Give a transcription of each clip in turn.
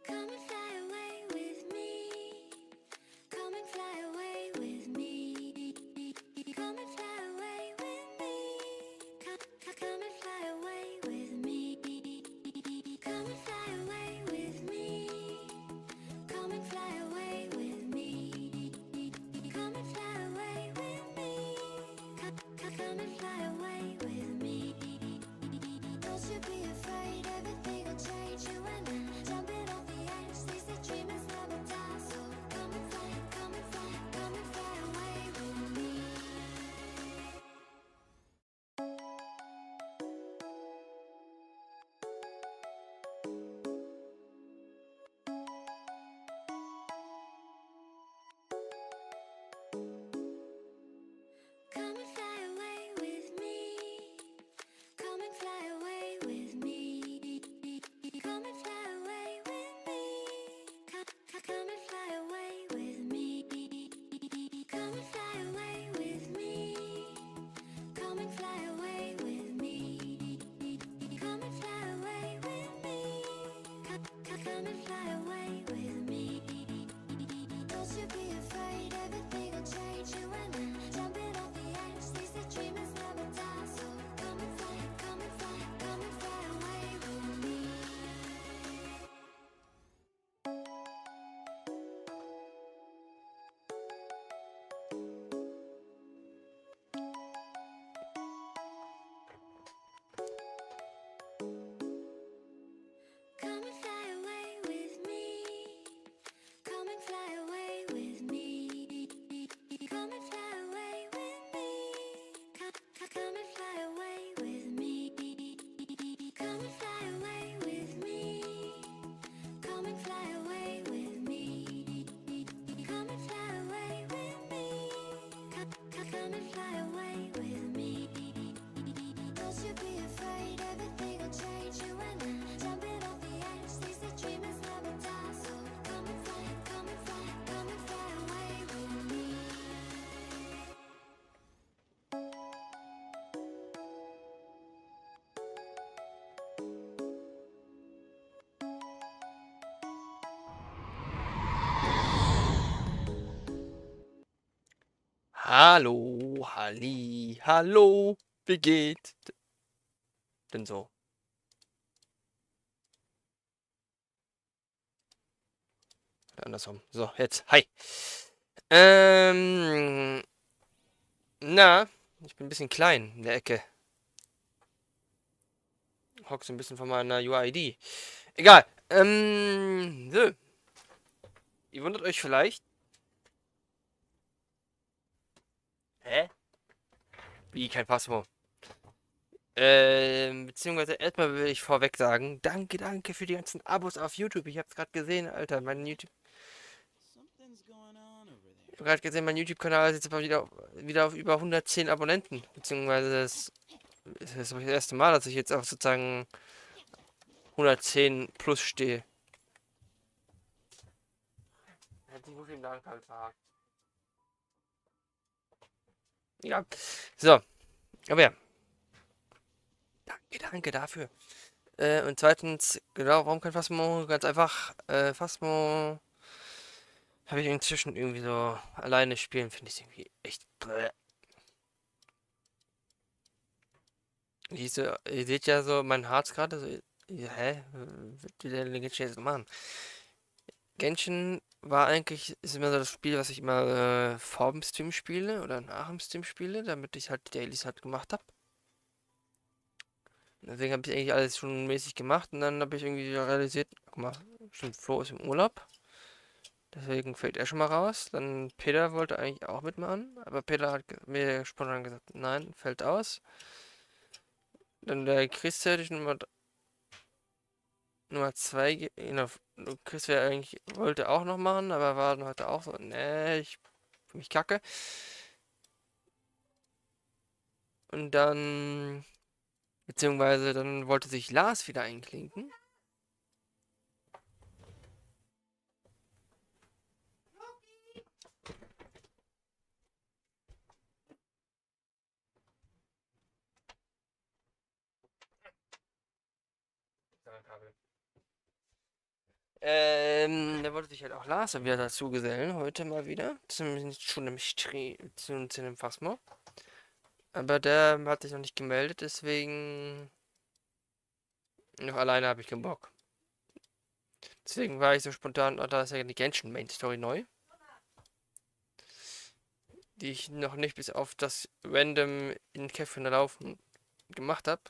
Come and fly away with me. Hallo, Halli, hallo, wie geht denn so? Oder andersrum. So, jetzt, hi. Ähm, na, ich bin ein bisschen klein in der Ecke. Hock so ein bisschen von meiner UID. Egal, so. Ihr wundert euch vielleicht. Hä? Wie, kein Passwort? Beziehungsweise erstmal will ich vorweg sagen, danke für die ganzen Abos auf YouTube. Ich hab's gerade gesehen, Alter, Ich habe gerade gesehen, mein YouTube-Kanal ist jetzt aber wieder auf über 110 Abonnenten. Beziehungsweise das ist das erste Mal, dass ich jetzt auf sozusagen 110 plus stehe. Herzlichen vielen Dank, Alter. Ja. So. Aber ja. Danke dafür. Und zweitens, genau, warum kein Phasmo? Ganz einfach, Phasmo habe ich inzwischen irgendwie so alleine spielen, finde ich irgendwie echt. Ihr seht ja so mein Harz gerade, so, hä? Was will der denn Genshin jetzt machen? Genshin ist immer so das Spiel, was ich immer vor dem Stream spiele oder nach dem Stream spiele, damit ich halt die Dailies halt gemacht habe. Deswegen habe ich eigentlich alles schon mäßig gemacht und dann habe ich irgendwie realisiert, guck mal, stimmt, Flo ist im Urlaub. Deswegen fällt er schon mal raus. Dann Peter wollte eigentlich auch mitmachen, aber Peter hat mir spontan gesagt, nein, fällt aus. Dann der Chris hätte ich Nummer 2, genau, Chris wäre eigentlich, wollte auch noch machen, aber war dann heute auch so, nee, ich fühl mich kacke. Und dann, beziehungsweise dann wollte sich Lars wieder einklinken. Da wollte sich halt auch Lars wieder dazu gesellen, heute mal wieder. Zumindest schon zu dem Phasmo. Aber der hat sich noch nicht gemeldet, deswegen noch alleine habe ich keinen Bock. Deswegen war ich so spontan, da ist ja die Genshin Main Story neu. Die ich noch nicht bis auf das Random in Käfchen laufen gemacht habe.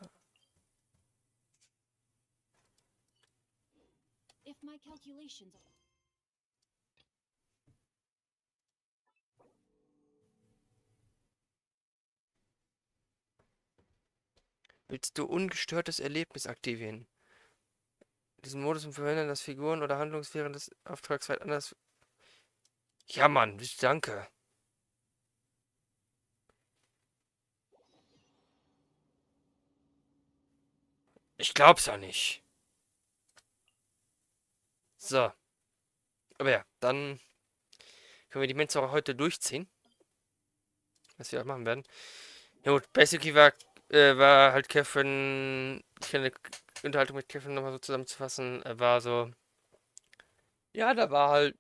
Willst du ungestörtes Erlebnis aktivieren? Diesen Modus verhindern, dass Figuren oder Handlungssphären des Auftrags weit anders. Ja, Mann, danke. Ich glaub's ja nicht. So. Aber ja, dann können wir die Mensa heute durchziehen. Was wir auch machen werden. Ja gut, basically war halt Kevin, ich kann eine Unterhaltung mit Kevin nochmal so zusammenzufassen, war so, ja, da war halt,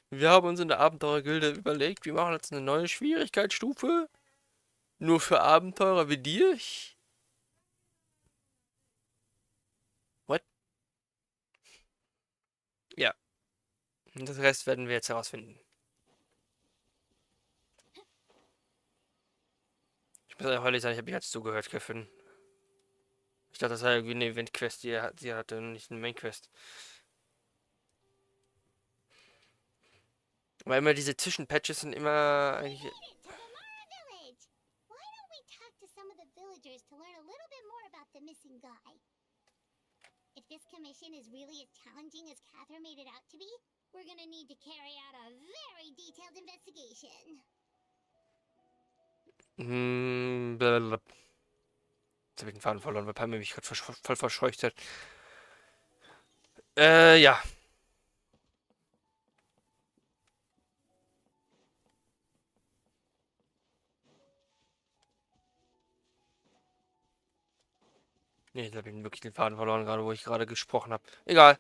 wir haben uns in der Abenteurergilde überlegt, wir machen jetzt eine neue Schwierigkeitsstufe, nur für Abenteurer wie dir. What? Ja, und das Rest werden wir jetzt herausfinden. Ich muss ehrlich sagen, ich habe nicht ganz zugehört, Kevin. Ich dachte, das sei irgendwie eine Event-Quest, sie hatte nicht eine Main-Quest. Weil immer diese Zwischenpatches sind immer We eigentlich. made it to the Mara village. Why don't we talk to some of the villagers to learn a little bit more about the missing guy? If this commission is really as challenging as Catherine made it out to be, we're gonna need to carry out a very detailed investigation. Blablabla. Jetzt habe ich den Faden verloren, weil Palme mich gerade voll verscheucht hat. Ja. Nee, jetzt habe ich wirklich den Faden verloren, gerade wo ich gerade gesprochen habe. Egal.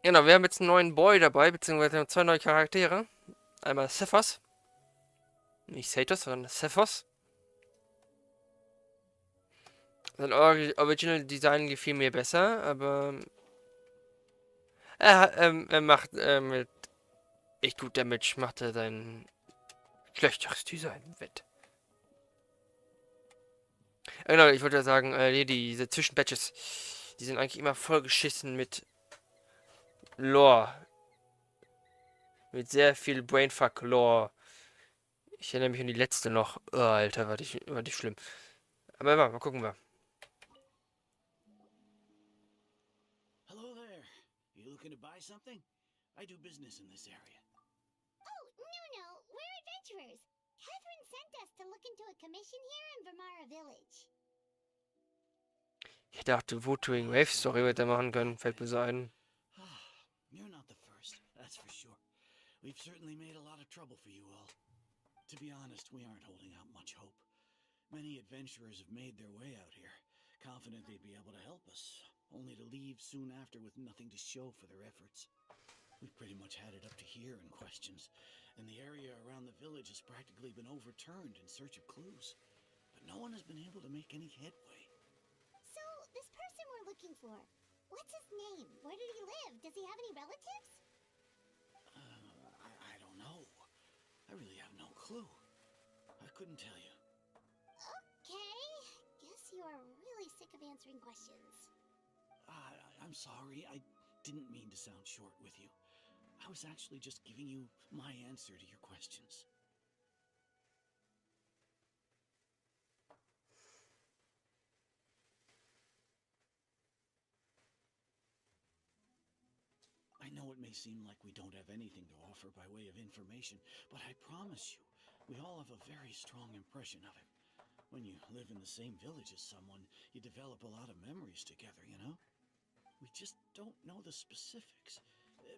Genau, wir haben jetzt einen neuen Boy dabei, beziehungsweise wir haben zwei neue Charaktere. Einmal Cephas. Nicht Satos, sondern Cephas. Sein Original Design gefiel mir besser, aber er macht mit echt gut Damage, macht er sein schlechteres Design wett. Genau, ich wollte ja sagen, nee, diese Zwischenbatches, die sind eigentlich immer voll geschissen mit Lore. Mit sehr viel Brainfuck-Lore. Ich erinnere mich an die letzte noch. Oh, Alter, war die schlimm. Aber mal gucken wir. Hello there. You looking to buy something? I do business in this area. Oh, no, we're adventurers. Catherine sent us to look into a commission here in Vermara village. Ich dachte, Votuing Wave Story wird er machen können, fällt mir so ein. You're not the first, that's for sure. We've certainly made a lot of trouble for you all. To be honest, we aren't holding out much hope. Many adventurers have made their way out here, confident they'd be able to help us, only to leave soon after with nothing to show for their efforts. We've pretty much had it up to here in questions, and the area around the village has practically been overturned in search of clues. But no one has been able to make any headway. So, this person we're looking for, what's his name? Where did he live? Does he have any relatives? I don't know. I really have no clue. I couldn't tell you. Okay, guess you are really sick of answering questions. I'm sorry, I didn't mean to sound short with you. I was actually just giving you my answer to your questions. I know it may seem like we don't have anything to offer by way of information, but I promise you, we all have a very strong impression of him. When you live in the same village as someone, you develop a lot of memories together, you know? We just don't know the specifics.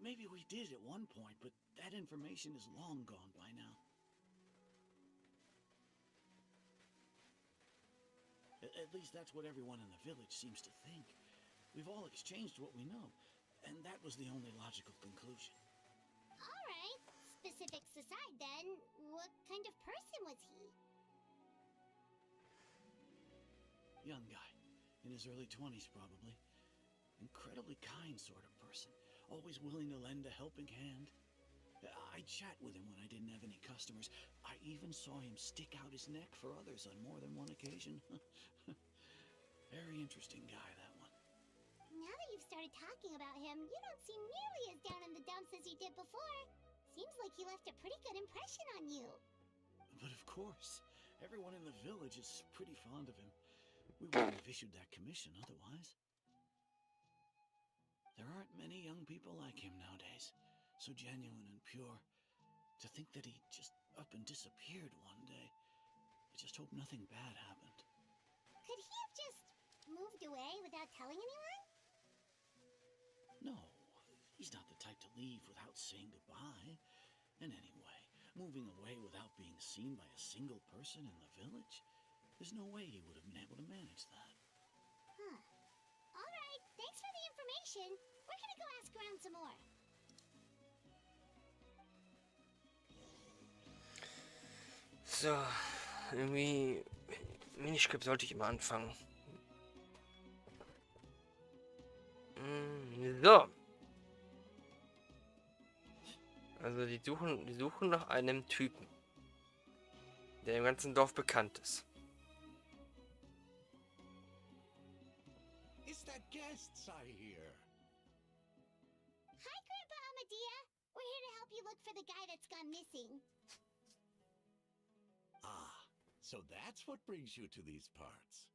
Maybe we did at one point, but that information is long gone by now. At least that's what everyone in the village seems to think. We've all exchanged what we know, and that was the only logical conclusion. Alright, specifics aside then, what kind of person was he? Young guy, in his early 20s probably. Incredibly kind sort of person, always willing to lend a helping hand. I'd chat with him when I didn't have any customers. I even saw him stick out his neck for others on more than one occasion. Very interesting guy, that one. Now that you've started talking about him, you don't seem nearly as down in the dumps as you did before. Seems like he left a pretty good impression on you. But of course, everyone in the village is pretty fond of him. We wouldn't have issued that commission otherwise. There aren't many young people like him nowadays, so genuine and pure. To think that he just up and disappeared one day. I just hope nothing bad happened. Could he have just moved away without telling anyone? No, he's not the type to leave without saying goodbye. And anyway, moving away without being seen by a single person in the village? There's no way he would have been able to manage that. Huh. Alright, thanks for the information. We're gonna go ask around some more. So, irgendwie. Miniscript sollte ich immer anfangen. So. Also die suchen nach einem Typen, der im ganzen Dorf bekannt ist. It's that guests I hear. Hi, Grandpa Amadea. We're here to help you look for the guy that's gone missing. Ah, so that's what brings you to these parts.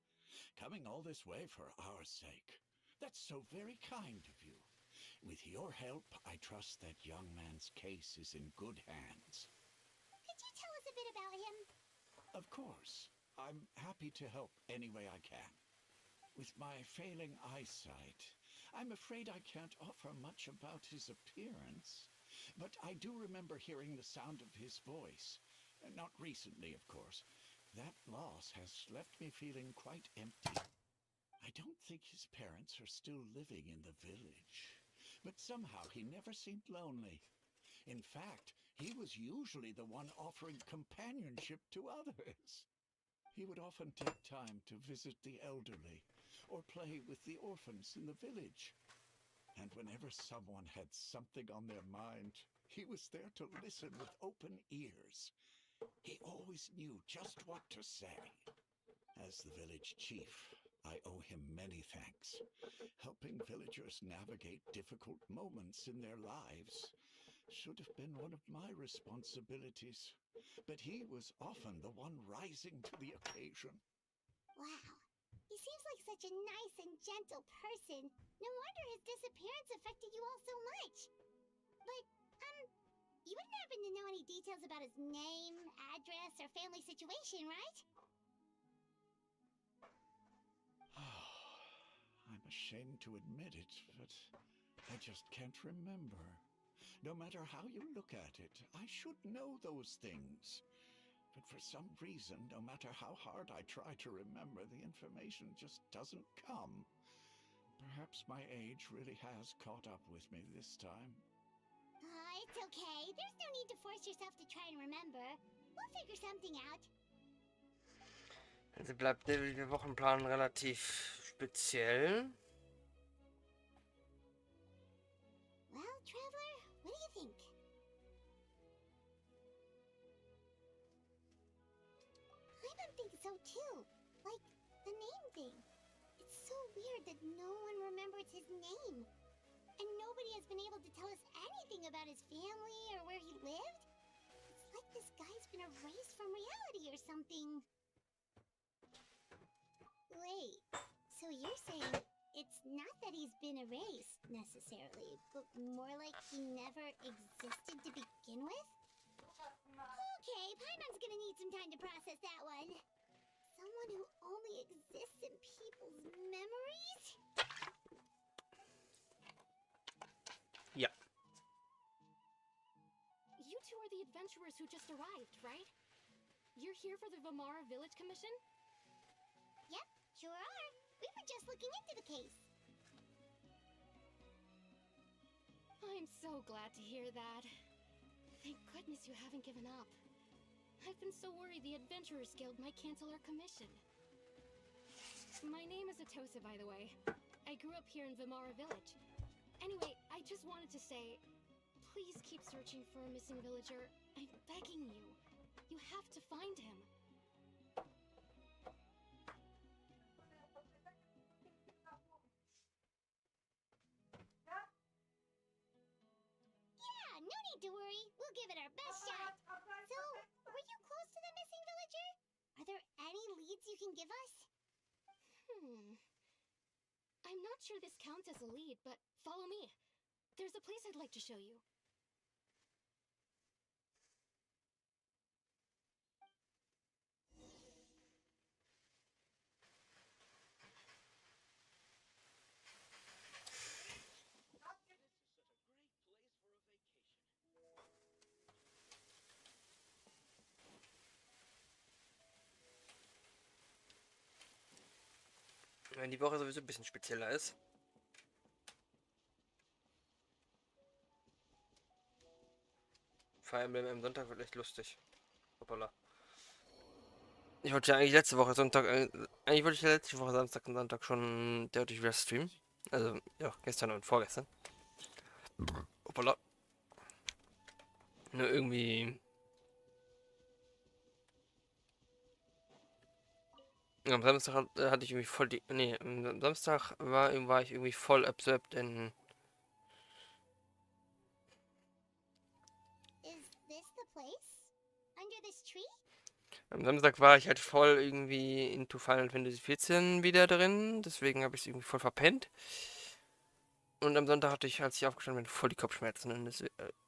Coming all this way for our sake. That's so very kind of you. With your help, I trust that young man's case is in good hands. Could you tell us a bit about him? Of course. I'm happy to help any way I can. With my failing eyesight, I'm afraid I can't offer much about his appearance. But I do remember hearing the sound of his voice. Not recently, of course. That loss has left me feeling quite empty. I don't think his parents are still living in the village. But somehow he never seemed lonely. In fact, he was usually the one offering companionship to others. He would often take time to visit the elderly or play with the orphans in the village. And whenever someone had something on their mind, he was there to listen with open ears. He always knew just what to say. As the village chief, I owe him many thanks. Helping villagers navigate difficult moments in their lives should have been one of my responsibilities. But he was often the one rising to the occasion. Wow. He seems like such a nice and gentle person. No wonder his disappearance affected you all so much. But, you wouldn't happen to know any details about his name, address, or family situation, right? I'm ashamed to admit it, but I just can't remember. No matter how you look at it, I should know those things. But for some reason, no matter how hard I try to remember, the information just doesn't come. Perhaps my age really has caught up with me this time. It's okay. There's no need to force yourself to try and remember. We'll figure something out. Also bleibt der Wochenplan relativ speziell. Well, Traveler, what do you think? I don't think so too. Like, the name thing. It's so weird that no one remembers his name. And nobody has been able to tell us anything about his family or where he lived. It's like this guy's been erased from reality or something. Wait, so you're saying it's not that he's been erased, necessarily, but more like he never existed to begin with? Okay, Paimon's gonna need some time to process that one. Someone who only exists in people's memories? Ja. You two are the adventurers who just arrived, right? You're here for the Vamara Village Commission? Yep, sure are. We were just looking into the case. I'm so glad to hear that. Thank goodness you haven't given up. I've been so worried the Adventurers Guild might cancel our commission. My name is Atosa, by the way. I grew up here in Vamara Village. Anyway, I just wanted to say, please keep searching for a missing villager. I'm begging you. You have to find him. Yeah, no need to worry. We'll give it our best shot. So, were you close to the missing villager? Are there any leads you can give us? I'm not sure this counts as a lead, but follow me. There's a place I'd like to show you. Wenn die Woche sowieso ein bisschen spezieller ist. Fire Emblem am Sonntag wird echt lustig. Hoppala. Ich wollte ja eigentlich letzte Woche Sonntag, eigentlich wollte ich ja letzte Woche Samstag und Sonntag schon deutlich wieder streamen. Also, ja, gestern und vorgestern. Hoppala. Nur irgendwie. Am Samstag hatte ich irgendwie voll die. Nee, am Samstag war ich irgendwie voll absurd in this tree? Am Samstag war ich halt voll irgendwie into Final Fantasy 14 wieder drin, deswegen habe ich es irgendwie voll verpennt. Und am Sonntag hatte ich, als ich aufgestanden bin, voll die Kopfschmerzen. Und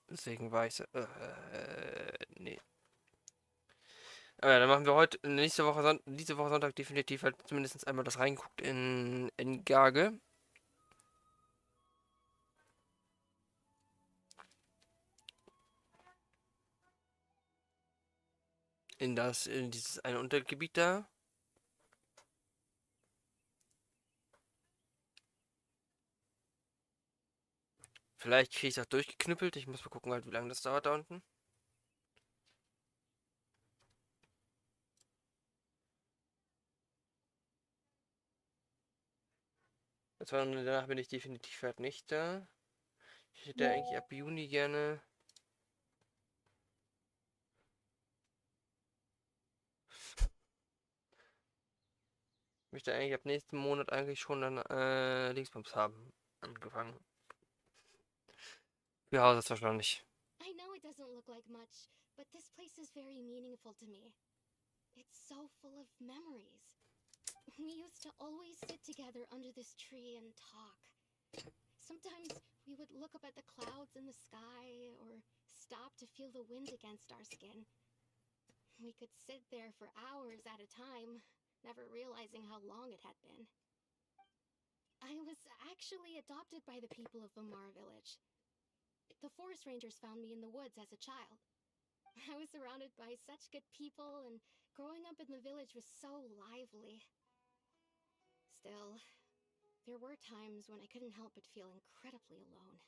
deswegen war ich so, nee. Aber ja, dann machen wir heute, diese Woche Sonntag definitiv halt zumindest einmal das reingeguckt in Engage. In dieses eine Untergebiet da. Vielleicht kriege ich es auch durchgeknüppelt. Ich muss mal gucken, halt, wie lange das dauert da unten. Danach bin ich definitiv halt nicht da. Ich hätte eigentlich ab Juni gerne. Ich möchte eigentlich ab nächsten Monat eigentlich schon dann Dingsbums haben. Angefangen. Ja, das wahrscheinlich. I know it doesn't look like much, but this place is very meaningful to me. It's so full of memories. We used to always sit together under this tree and talk. Sometimes we would look up at the clouds in the sky or stop to feel the wind against our skin. We could sit there for hours at a time, never realizing how long it had been. I was actually adopted by the people of Vamar village. The forest rangers found me in the woods as a child. I was surrounded by such good people, and growing up in the village was so lively. Still, there were times when I couldn't help but feel incredibly alone.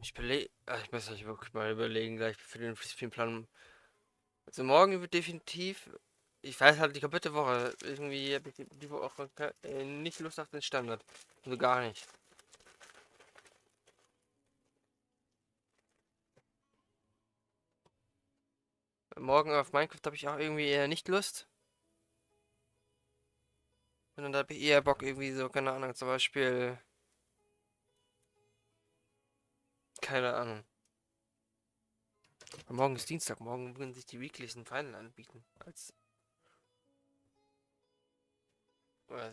Ich muss euch wirklich mal überlegen, gleich für den Spielplan. Also morgen wird definitiv. Ich weiß halt die komplette Woche. Irgendwie habe ich die Woche nicht Lust auf den Standard. Also gar nicht. Morgen auf Minecraft habe ich auch irgendwie eher nicht Lust. Und dann habe ich eher Bock irgendwie so, keine Ahnung, zum Beispiel. Keine Ahnung. Morgen ist Dienstag, morgen würden sich die Weeklies in Final anbieten.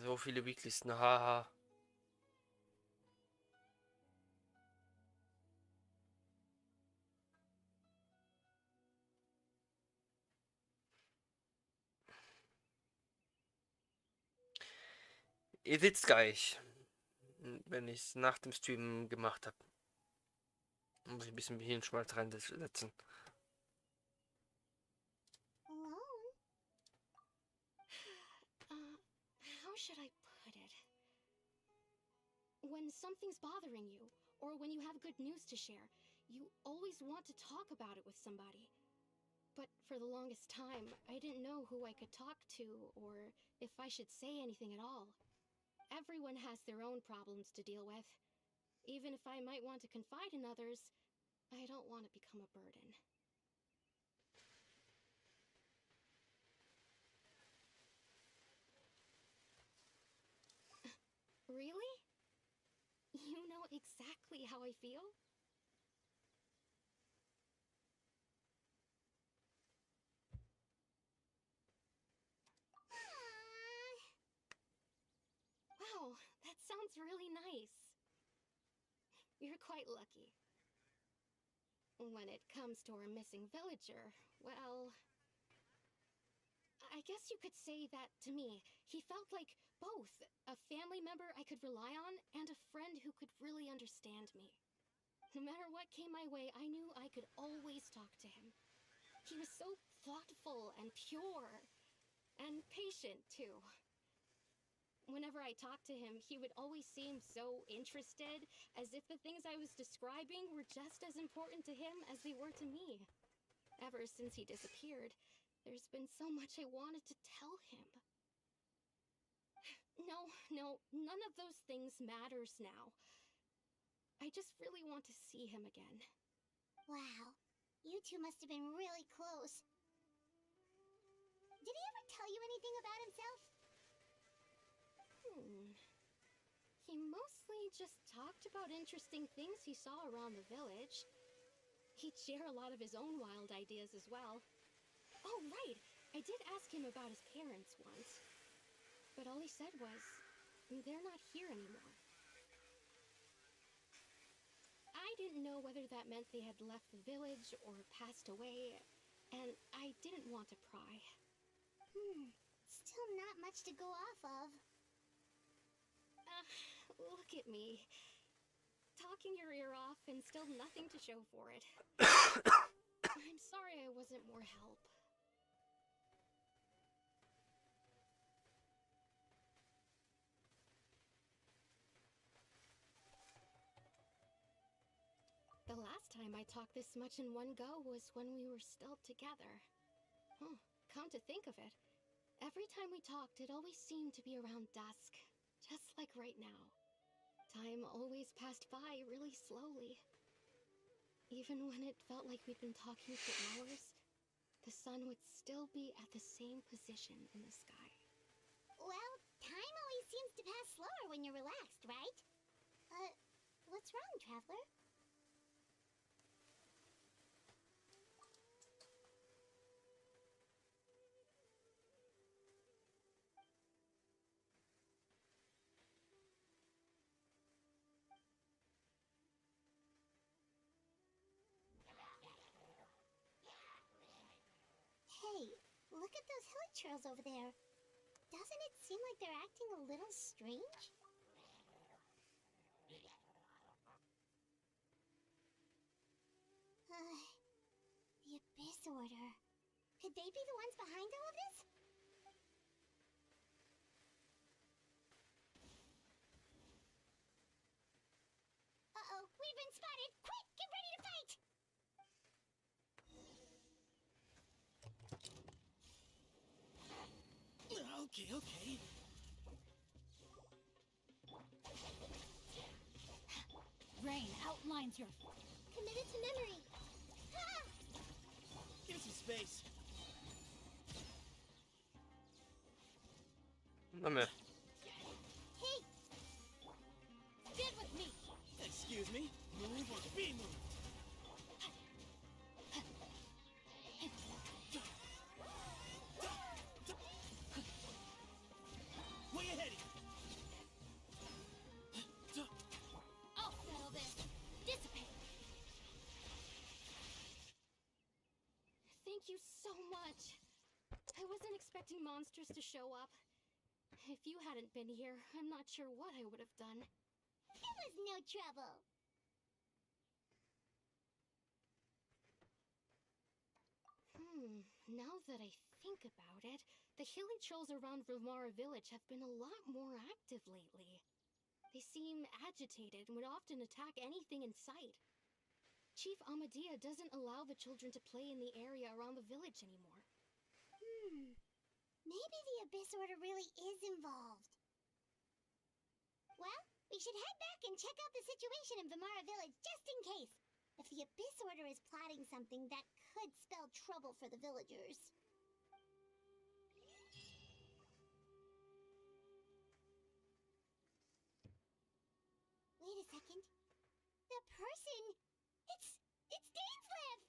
So viele Weeklies, haha. Ihr seht's gleich, wenn ich es nach dem Stream gemacht habe. Muss ich ein bisschen Hirnschmalz reinsetzen. Alone? How should I put it? When something's bothering you, or when you have good news to share, you always want to talk about it with somebody. But for the longest time, I didn't know who I could talk to, or if I should say anything at all. Everyone has their own problems to deal with. Even if I might want to confide in others, I don't want to become a burden. Really? You know exactly how I feel? Wow, that sounds really nice. You're quite lucky. When it comes to our missing villager, well, I guess you could say that to me. He felt like both a family member I could rely on and a friend who could really understand me. No matter what came my way, I knew I could always talk to him. He was so thoughtful and pure, and patient too. Whenever I talked to him, he would always seem so interested, as if the things I was describing were just as important to him as they were to me. Ever since he disappeared, there's been so much I wanted to tell him. No, none of those things matters now. I just really want to see him again. Wow. You two must have been really close. Did he ever tell you anything about himself? He mostly just talked about interesting things he saw around the village. He'd share a lot of his own wild ideas as well. Oh, right! I did ask him about his parents once. But all he said was, they're not here anymore. I didn't know whether that meant they had left the village or passed away, and I didn't want to pry. Still not much to go off of. Look at me. Talking your ear off and still nothing to show for it. I'm sorry I wasn't more help. The last time I talked this much in one go was when we were still together. Huh, come to think of it, every time we talked it always seemed to be around dusk, just like right now. Time always passed by really slowly. Even when it felt like we'd been talking for hours, the sun would still be at the same position in the sky. Well, time always seems to pass slower when you're relaxed, right? What's wrong, Traveler? Hey, look at those hilly trails over there. Doesn't it seem like they're acting a little strange? The Abyss Order. Could they be the ones behind all of this? Uh-oh, we've been spotted! Quick, get ready to fight! Okay. Rain outlines your... Committed to memory. Ah! Give some space. Mamy. Hey, Get with me! Excuse me. Move or be moved. Way ahead of you. I'll settle this. Dissipate. Thank you so much. I wasn't expecting monsters to show up. If you hadn't been here, I'm not sure what I would have done. it was no trouble. Now that I think about it, the hilly trolls around Vimara village have been a lot more active lately. They seem agitated and would often attack anything in sight. Chief Amadea doesn't allow the children to play in the area around the village anymore. Maybe the Abyss Order really is involved. Well, we should head back and check out the situation in Vimara village just in case. If the Abyss Order is plotting something that could spell trouble for the villagers. Wait a second. The person... It's Dainslev!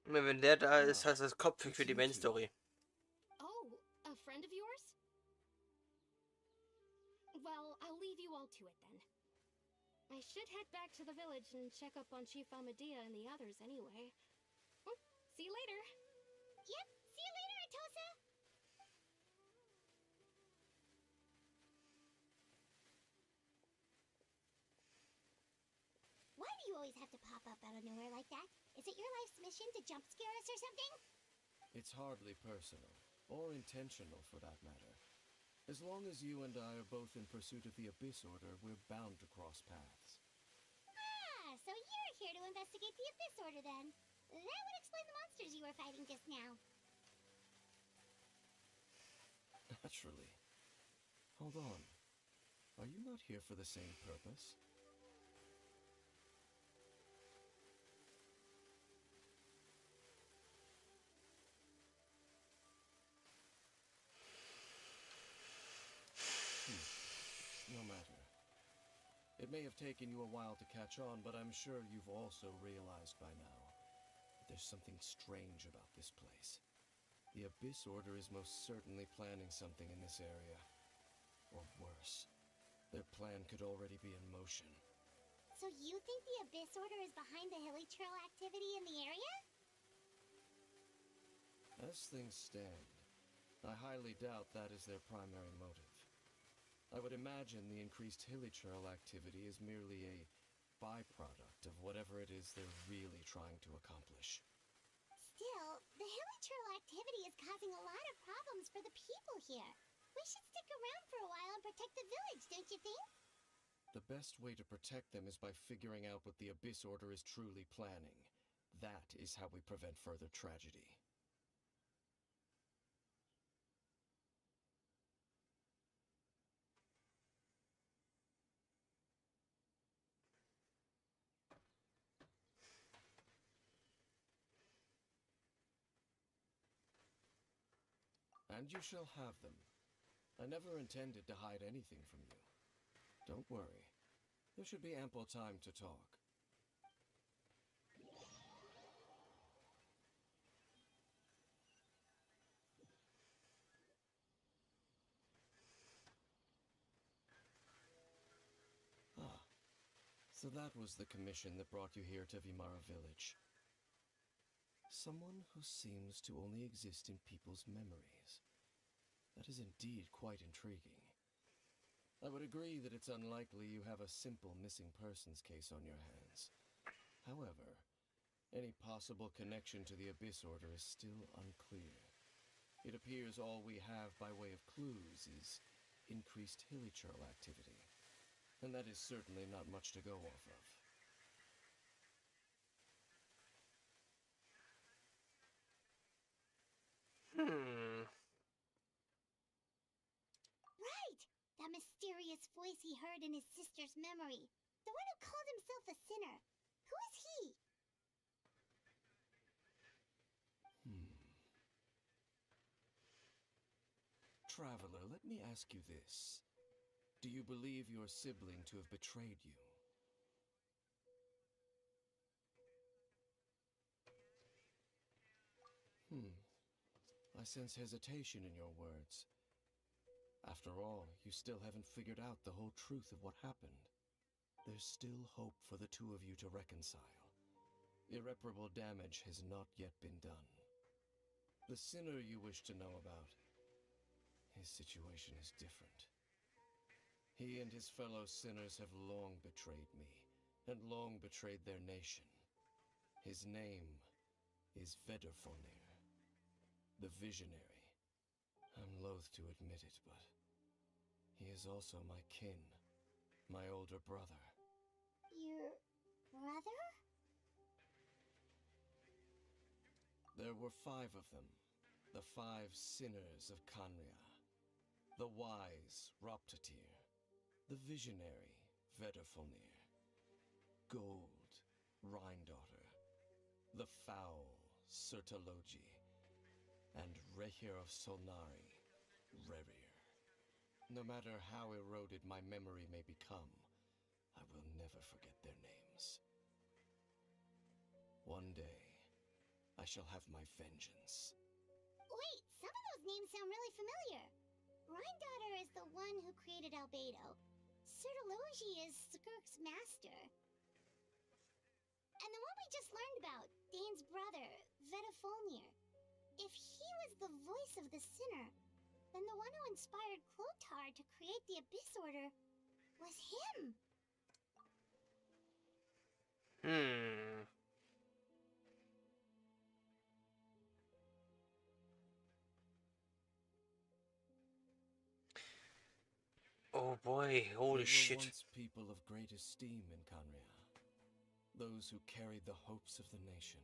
Wenn der da ist, heißt das Kopf für die Main-Story. Oh, a friend of yours? Well, I'll leave you all to it then. I should head back to the village and check up on Chief Amadea and the others anyway. Well, see you later. Yep, see you later, Atosa! Why do you always have to pop up out of nowhere like that? Is it your life's mission to jump scare us or something? It's hardly personal, or intentional for that matter. As long as you and I are both in pursuit of the Abyss Order, we're bound to cross paths. Ah, so you're here to investigate the Abyss Order then. That would explain the monsters you were fighting just now. Naturally. Hold on. Are you not here for the same purpose? It may have taken you a while to catch on, but I'm sure you've also realized by now that there's something strange about this place. The Abyss Order is most certainly planning something in this area. Or worse, their plan could already be in motion. So you think the Abyss Order is behind the hilly trail activity in the area? As things stand, I highly doubt that is their primary motive. I would imagine the increased hilly trail activity is merely a byproduct of whatever it is they're really trying to accomplish. Still, the hilly trail activity is causing a lot of problems for the people here. We should stick around for a while and protect the village, don't you think? The best way to protect them is by figuring out what the Abyss Order is truly planning. That is how we prevent further tragedy. And you shall have them. I never intended to hide anything from you. Don't worry. There should be ample time to talk. Ah, so that was the commission that brought you here to Vimara Village. Someone who seems to only exist in people's memories. That is indeed quite intriguing. I would agree that it's unlikely you have a simple missing persons case on your hands. However, any possible connection to the Abyss Order is still unclear. It appears all we have by way of clues is increased hilly trail activity, and that is certainly not much to go off of. Right! That mysterious voice he heard in his sister's memory. The one who called himself a sinner. Who is he? Traveler, let me ask you this. Do you believe your sibling to have betrayed you? I sense hesitation in your words. After all, you still haven't figured out the whole truth of what happened. There's still hope for the two of you to reconcile. Irreparable damage has not yet been done. The sinner you wish to know about, his situation is different. He and his fellow sinners have long betrayed me, and long betrayed their nation. His name is Vedderfonir, the Visionary. I'm loath to admit it, but he is also my kin, my older brother. Your brother? There were 5 of them, the 5 sinners of Kanria. The wise Roptatir, the visionary Vedderfonir, Gold Rhindaughter, the foul Sertologi, and Rehir of Solnari, Rerir. No matter how eroded my memory may become, I will never forget their names. One day, I shall have my vengeance. Wait, some of those names sound really familiar. Rhindaughter is the one who created Albedo. Sertologi is Skirk's master. And the one we just learned about, Dane's brother, Vedderfolnir. If he was the voice of the sinner, then the one who inspired Clotar to create the Abyss Order was him. Oh boy, holy They shit. were once people of great esteem in Kanria. Those who carried the hopes of the nation.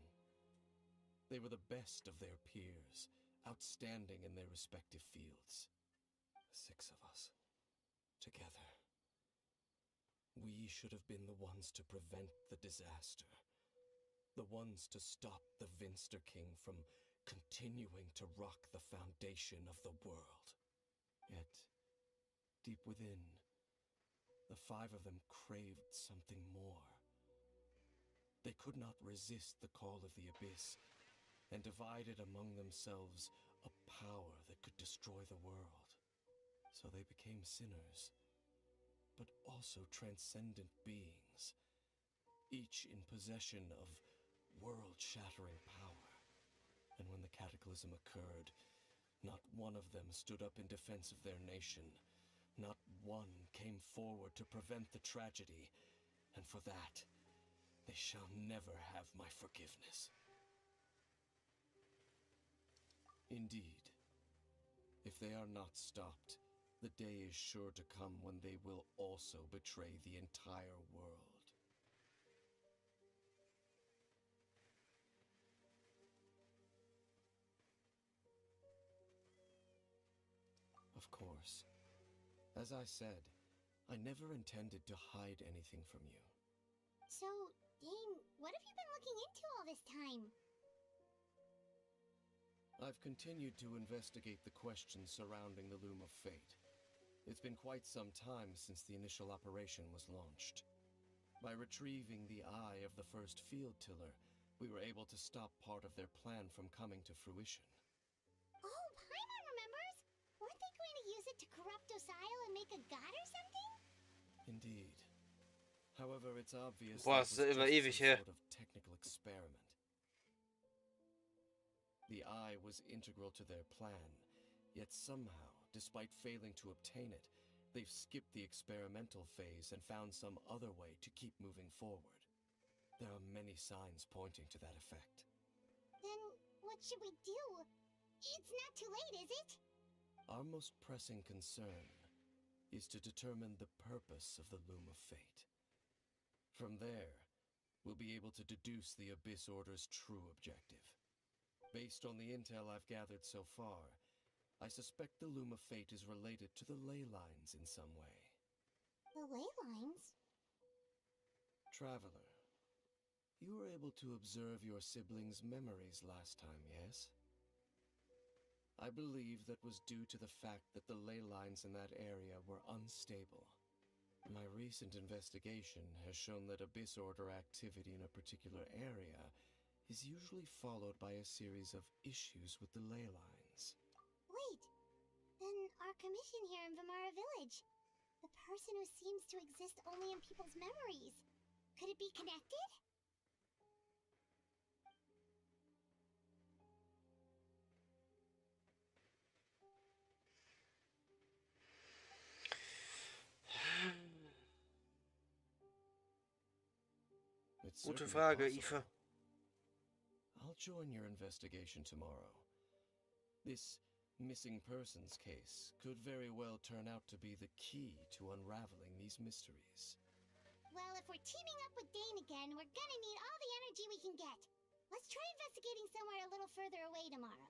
They were the best of their peers, outstanding in their respective fields. 6 of us, together. We should have been the ones to prevent the disaster. The ones to stop the Vinster King from continuing to rock the foundation of the world. Yet, deep within, the 5 of them craved something more. They could not resist the call of the abyss, and divided among themselves a power that could destroy the world. So they became sinners, but also transcendent beings, each in possession of world-shattering power. And when the cataclysm occurred, not one of them stood up in defense of their nation. Not one came forward to prevent the tragedy, and for that, they shall never have my forgiveness. Indeed, if they are not stopped, the day is sure to come when they will also betray the entire world. Of course, as I said, I never intended to hide anything from you. So, Dane, what have you been looking into all this time? I've continued to investigate the questions surrounding the Loom of Fate. It's been quite some time since the initial operation was launched. By retrieving the eye of the first field tiller, we were able to stop part of their plan from coming to fruition. Oh, Paimon remembers! Weren't they going to use it to corrupt Osile and make a god or something? Indeed. However, it's obvious Boah, that ist was immer just ewig some her. sort of technical experiment. The eye was integral to their plan, yet somehow, despite failing to obtain it, they've skipped the experimental phase and found some other way to keep moving forward. There are many signs pointing to that effect. Then, what should we do? It's not too late, is it? Our most pressing concern is to determine the purpose of the Loom of Fate. From there, we'll be able to deduce the Abyss Order's true objective. Based on the intel I've gathered so far, I suspect the Loom of Fate is related to the ley lines in some way. The ley lines? Traveler, you were able to observe your siblings' memories last time, yes? I believe that was due to the fact that the ley lines in that area were unstable. My recent investigation has shown that Abyss Order activity in a particular area is usually followed by a series of issues with the ley lines. Wait, then our commission here in Vimara Village. The person who seems to exist only in people's memories. Could it be connected? It's Gute certainly Frage, possible. Ife. I'll join your investigation tomorrow. This missing persons case could very well turn out to be the key to unraveling these mysteries. Well, if we're teaming up with Dane again, we're gonna need all the energy we can get. Let's try investigating somewhere a little further away tomorrow.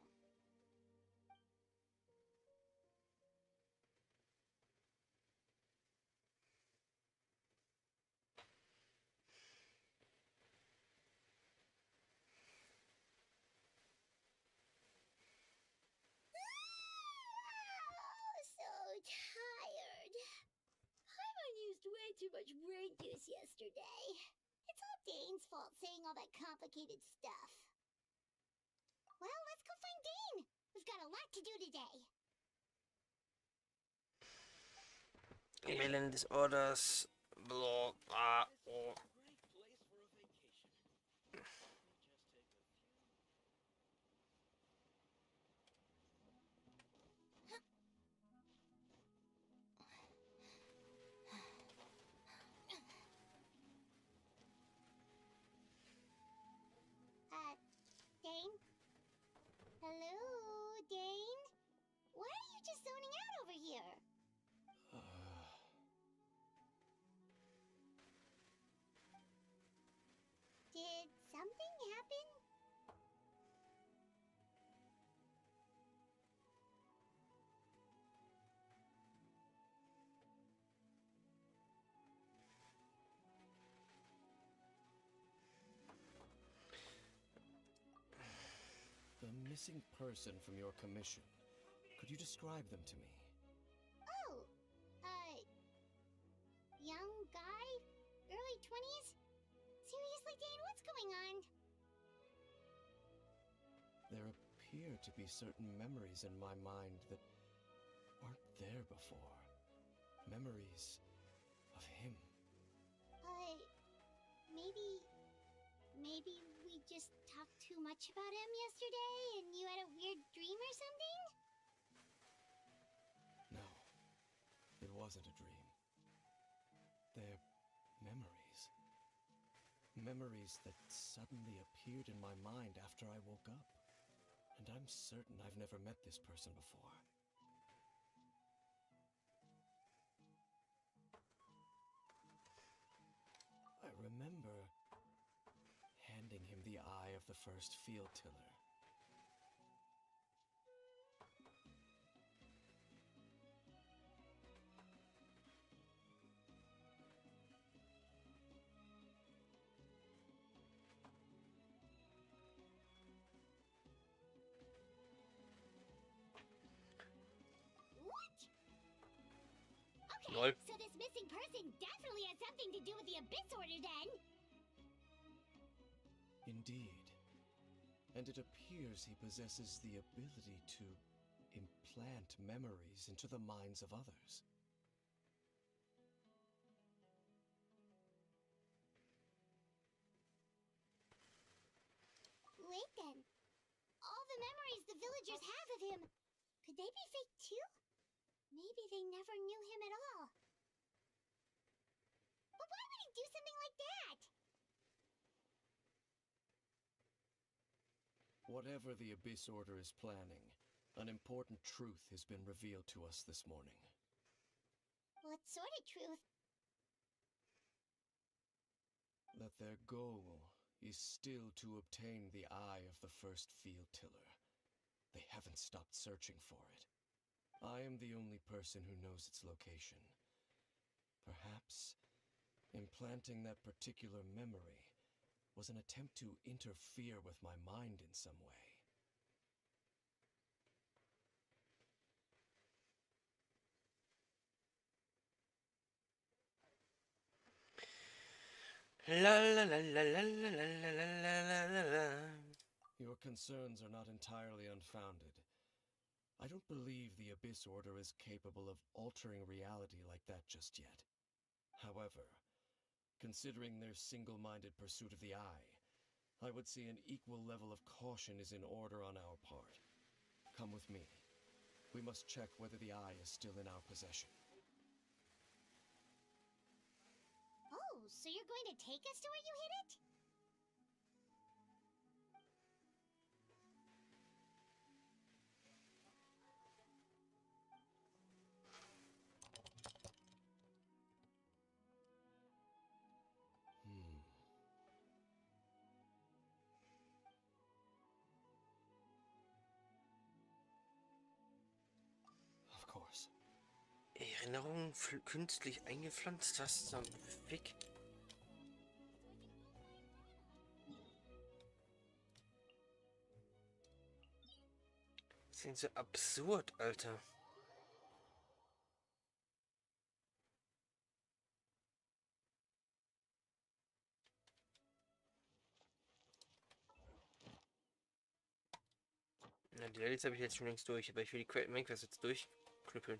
So tired. Paimon used way too much brain juice yesterday. It's all Dane's fault saying all that complicated stuff. Well, let's go find Dane. We've got a lot to do today. Regeln des Orders. Blah, blah, oh. Great place for a vacation. Let me just take a Dane? Hello, Dane? Why are you just zoning out over here? Did something happen? The missing person from your commission. Could you describe them to me? Oh, young guy? Early 20s? Seriously, Dane, what's going on? There appear to be certain memories in my mind that aren't there before. Memories of him. Maybe we just talked too much about him yesterday and you had a weird dream or something? No, it wasn't a dream. They're memories. Memories that suddenly appeared in my mind after I woke up. And I'm certain I've never met this person before. I remember handing him the eye of the first field tiller. What? Okay, Lol. so this missing person definitely has something to do with the Abyss Order then. Indeed. And it appears he possesses the ability to implant memories into the minds of others. Wait then. All the memories the villagers have of him, could they be fake too? Maybe they never knew him at all. But why would he do something like that? Whatever the Abyss Order is planning, an important truth has been revealed to us this morning. What sort of truth? That their goal is still to obtain the eye of the first field tiller. They haven't stopped searching for it. I am the only person who knows its location. Perhaps implanting that particular memory was an attempt to interfere with my mind in some way. La la la la la la la la la la la la. Your concerns are not entirely unfounded. I don't believe the Abyss Order is capable of altering reality like that just yet. However, considering their single-minded pursuit of the Eye, I would say an equal level of caution is in order on our part. Come with me. We must check whether the Eye is still in our possession. Oh, so you're going to take us to where you hid it? Of course. Erinnerungen künstlich eingepflanzt, hast du am Weg. Sind so absurd, Alter. Na, die Levels habe ich jetzt schon längst durch, aber ich will die Main-Quest jetzt durchknüppeln.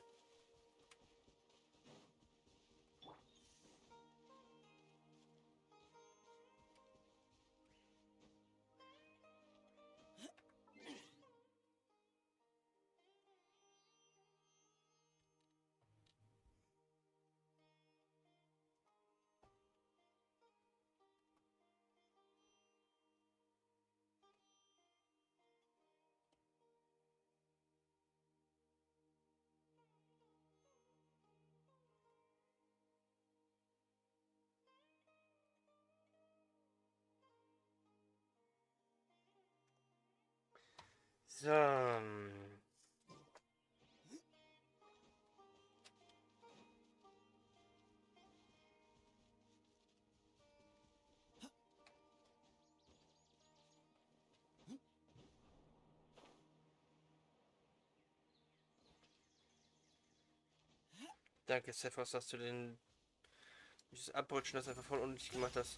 So. Danke, Cephas, dass du den Dieses Abrutschen, das einfach voll unnötig gemacht hast.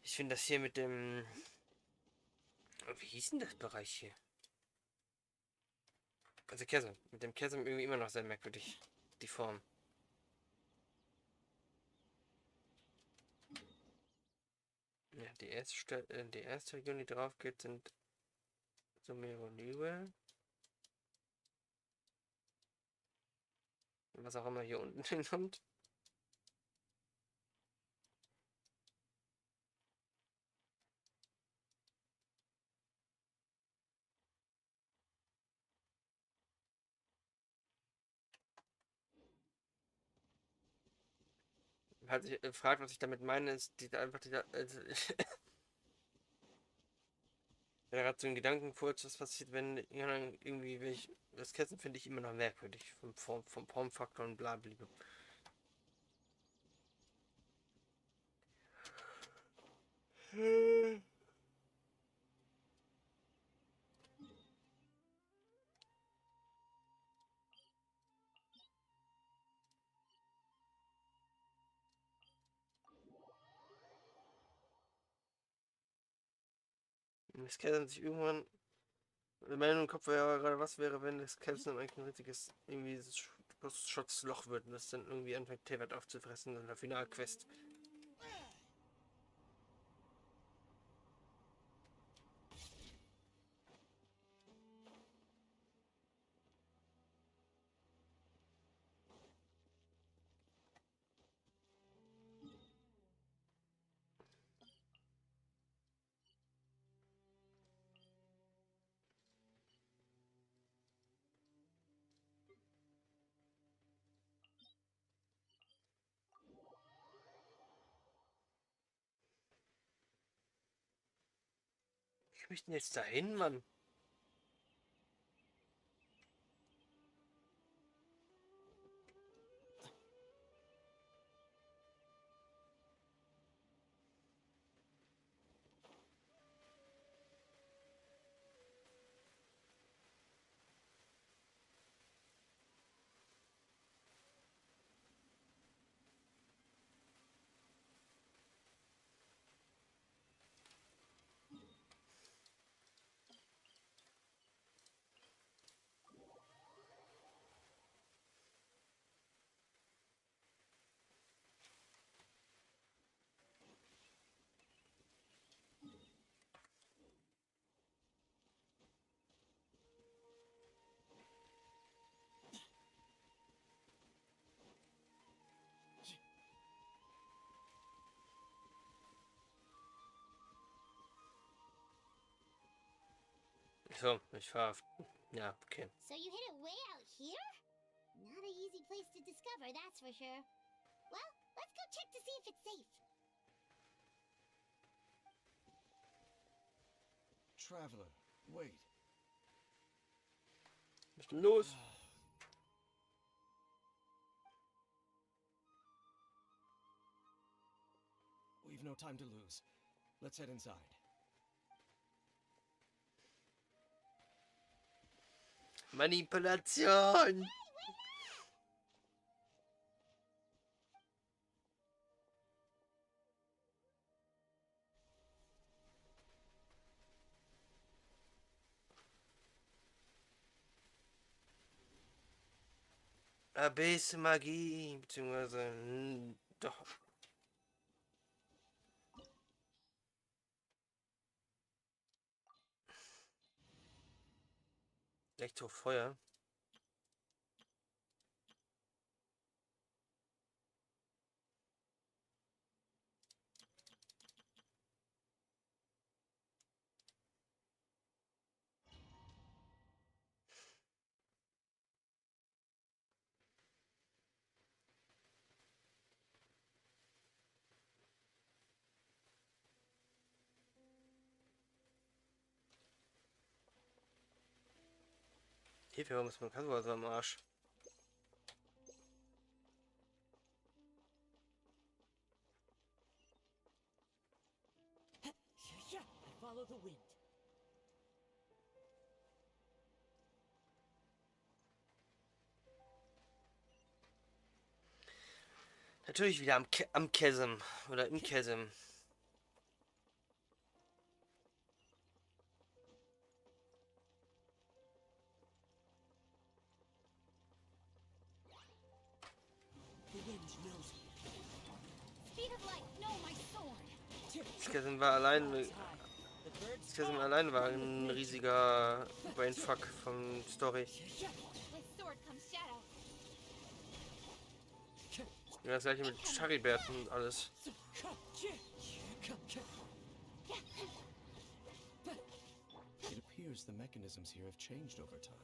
Ich finde das hier mit dem... Wie hieß denn das Bereich hier? Also Chasm. Mit dem Chasm irgendwie immer noch sehr merkwürdig. Die Form. Ja, die erste Region, die drauf geht, sind Sumeroniwe. Was auch immer hier unten hinkommt. Hat sich fragt, was ich damit meine, ist die einfach die, also ja, gerade so ein Gedankenfurz, was passiert, wenn irgendwie das Kästen finde ich immer noch merkwürdig vom Formfaktor und bla bla. Das Kästen sich irgendwann. Mein Kopf wäre gerade, was wäre, wenn das Kästen eigentlich ein richtiges irgendwie Schutzloch wird und das dann irgendwie anfängt, Tewert aufzufressen in der Finalquest. Ich möchte jetzt dahin, Mann. So, ich fahr. Ja, okay. So you hid it way out here? Not an easy place to discover, that's for sure. Well, let's go check to see if it's safe. Traveler, wait. Was ist denn los? We've no time to lose. Let's head inside. Manipulation! Abyss Magie, beziehungsweise doch. Elektrofeuer. Hilfe, warum ist mein Kasper so am Arsch? follow the wind. Natürlich wieder am Chasm. Oder im Chasm. The wind knows me. Speed of light, no, my sword. Das Chasm war allein. Clouds high. The birds Das Chasm allein war ein riesiger Brainfuck von Story. With sword comes shadow. Ja, das gleiche mit Charibert und alles. It appears the mechanisms here have changed over time.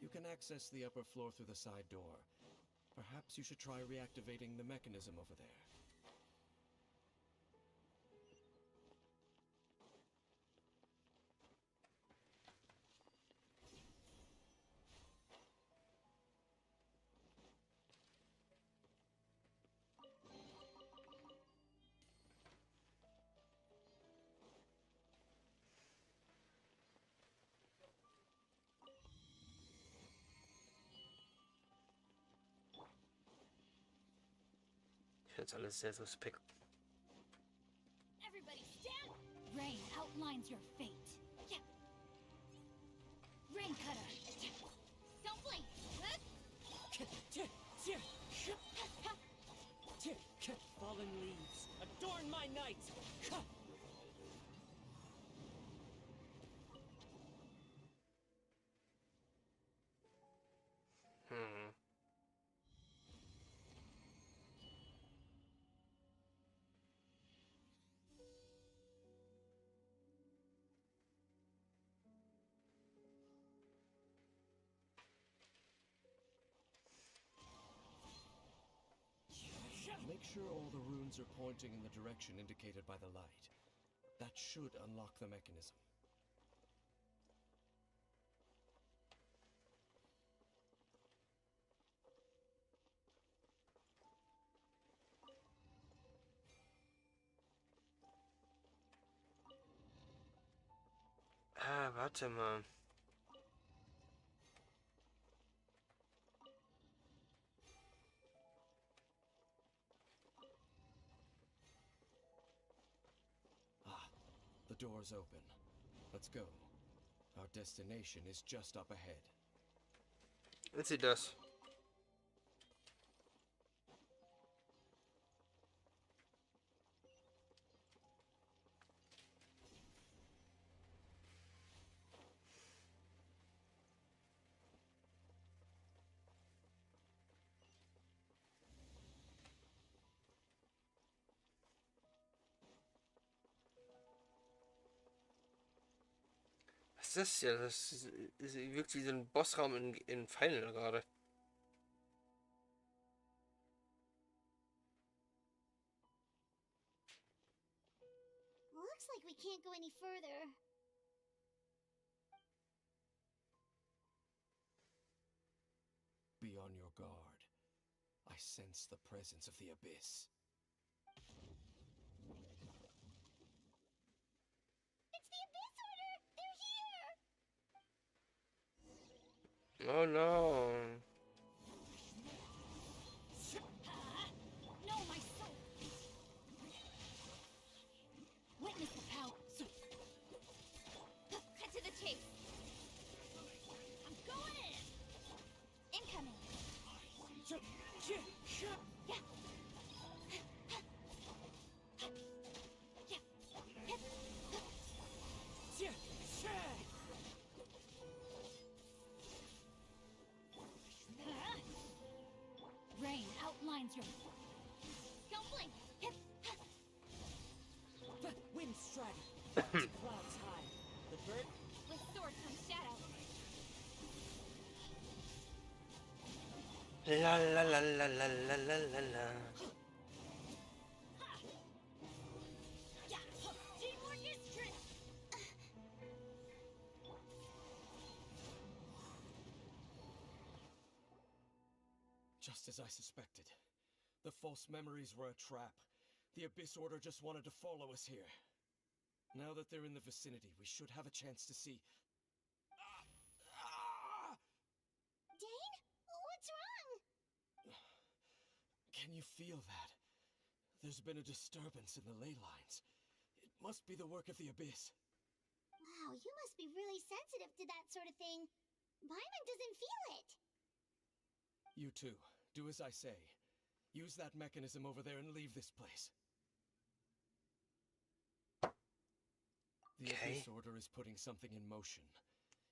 You can access the upper floor through the side door. Perhaps you should try reactivating the mechanism over there. Ich finde alles sehr suspekt. Everybody stand! Rain outlines your fate. Yeah. Rain cutter. Don't blink. Fallen leaves, adorn my night! Hm. Make sure all the runes are pointing in the direction indicated by the light. That should unlock the mechanism. Ah, warte mal. The door's open. Let's go. Our destination is just up ahead. Jetzt sieht das. Was ist das hier? Das wirkt wie so ein Bossraum in Final gerade. Looks like we can't go any further. Be on your guard. I sense the presence of the abyss. It's the Abyss Order! They're here! Oh no. No, my soul. Witness the power. Cut to the chase. I'm going in. Incoming. Yeah. Rain outlines your. Don't blink. Wind striding. Clouds high. The bird. With sword comes shadow. La la la la la la la la la. Yeah. Teamwork is strength. Just as I suspected. The false memories were a trap. The Abyss Order just wanted to follow us here. Now that they're in the vicinity, we should have a chance to see. Dane? What's wrong? Can you feel that? There's been a disturbance in the ley lines. It must be the work of the Abyss. Wow, you must be really sensitive to that sort of thing. Paimon doesn't feel it. You too. Do as I say. Use that mechanism over there and leave this place. The Abyss Order is putting something in motion.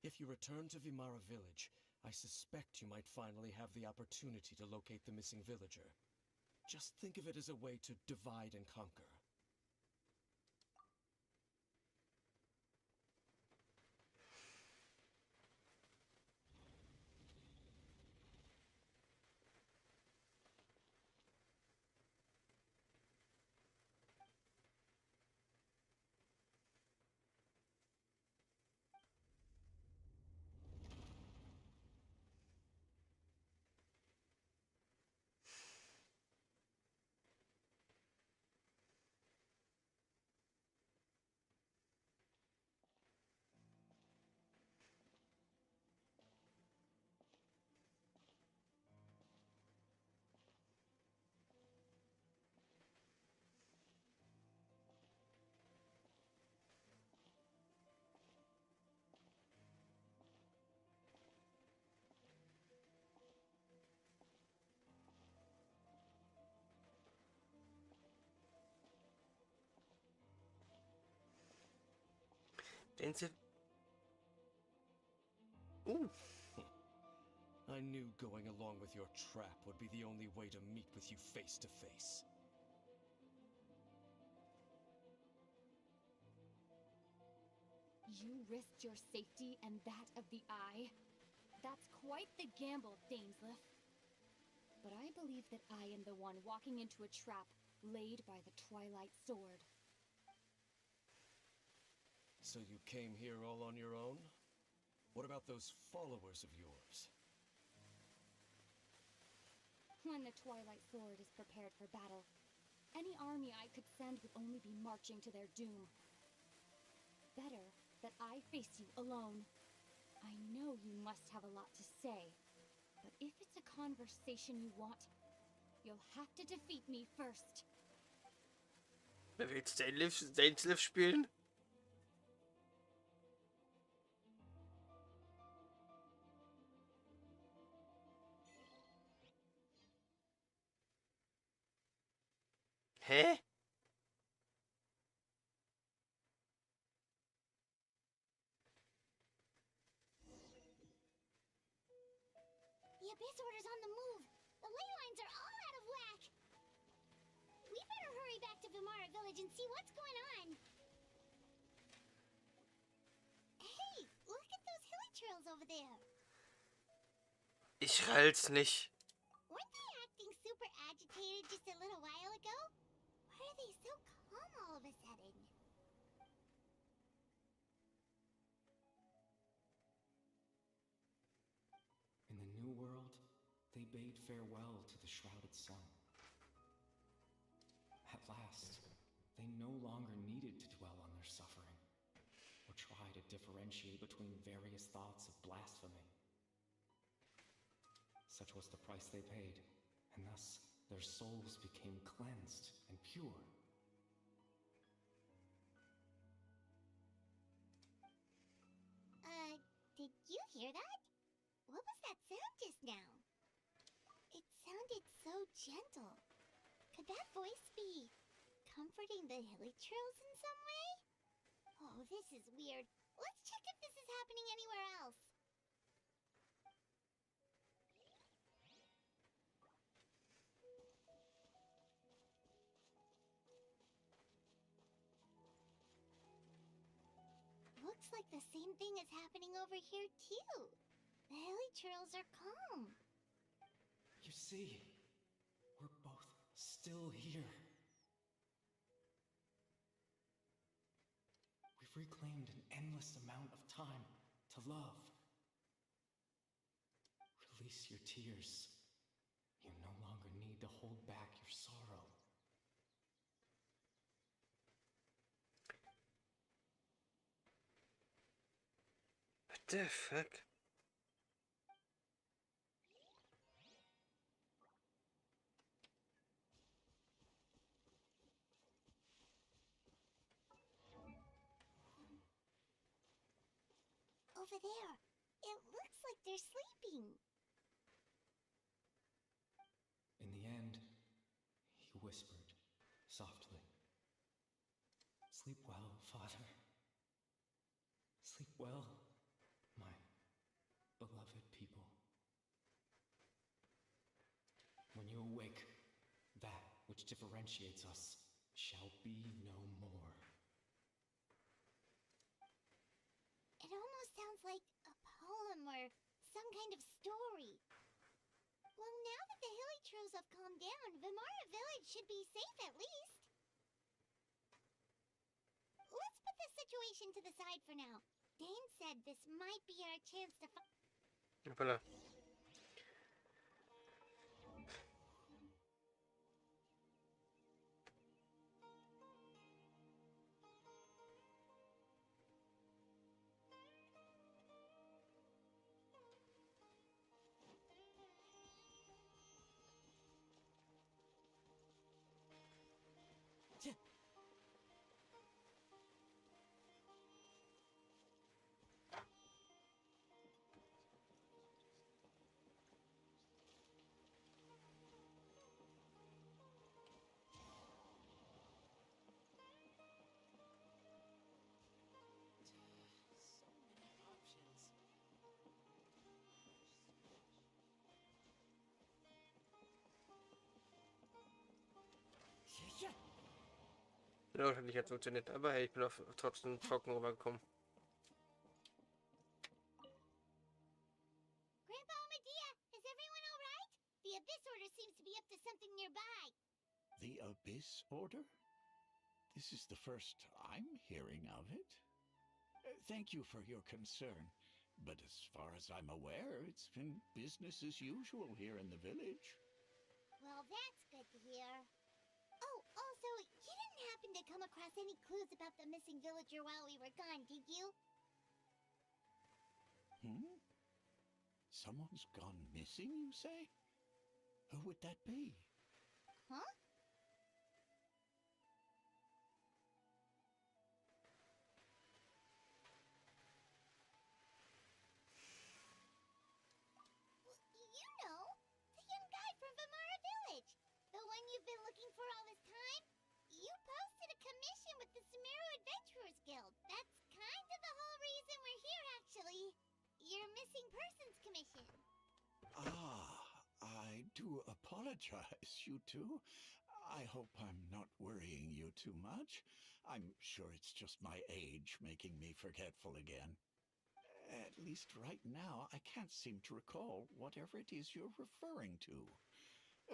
If you return to Vimara village, I suspect you might finally have the opportunity to locate the missing villager. Just think of it as a way to divide and conquer. Ooh. I knew going along with your trap would be the only way to meet with you face to face. You risked your safety and that of the Eye? That's quite the gamble, Dainsleif. But I believe that I am the one walking into a trap laid by the Twilight Sword. So you came here all on your own? What about those followers of yours? When the Twilight Sword is prepared for battle, any army I could send would only be marching to their doom. Better that I face you alone. I know you must have a lot to say, but if it's a conversation you want, you'll have to defeat me first. Wer will Dainsleif spielen? Hä? The Abyss Order's on the move. The ley lines are all out of whack. We better hurry back to Vimara village and see what's going on. Hey, look at those hilly trails over there. Ich rall's nicht. Weren't they acting super agitated just a little while ago? Why are they so calm all of a sudden? In the New World, they bade farewell to the shrouded sun. At last, they no longer needed to dwell on their suffering, or try to differentiate between various thoughts of blasphemy. Such was the price they paid, and thus their souls became cleansed and pure. Did you hear that? What was that sound just now? It sounded so gentle. Could that voice be comforting the hilly trails in some way? Oh, this is weird. Let's check if this is happening anywhere else. Looks like the same thing is happening over here too. The hilly trails are calm. You see, we're both still here. We've reclaimed an endless amount of time to love. Release your tears. You no longer need to hold back your sorrow. The fuck? Over there. It looks like they're sleeping. In the end, he whispered, softly. Sleep well, Father. Sleep well, my beloved people. When you awake, that which differentiates us shall be no more. It almost sounds like a poem or some kind of story. Well, now that the Hillytros have calmed down, Vimara Village should be safe at least. Let's put this situation to the side for now. Dane said this might be our chance to Voilà. So many options. Ja, hat nicht jetzt funktioniert, aber hey, ich bin auf trotzdem trocken rübergekommen. Grandpa Medea, is everyone all right? The Abyss Order seems to be up to something nearby. The Abyss Order? This is the first I'm hearing of it. Thank you for your concern, but as far as I'm aware, it's been business as usual here in the village. Well, that's good to hear. Oh, also, you didn't happen to come across any clues about the missing villager while we were gone, did you? Someone's gone missing, you say? Who would that be? Huh? You know, the young guy from Vimara Village. The one you've been looking for all this time. You posted a commission with the Sumeru Adventurers Guild. That's kind of the whole reason we're here, actually. Your missing persons commission. I do apologize, you two. I hope I'm not worrying you too much. I'm sure it's just my age making me forgetful again. At least right now, I can't seem to recall whatever it is you're referring to.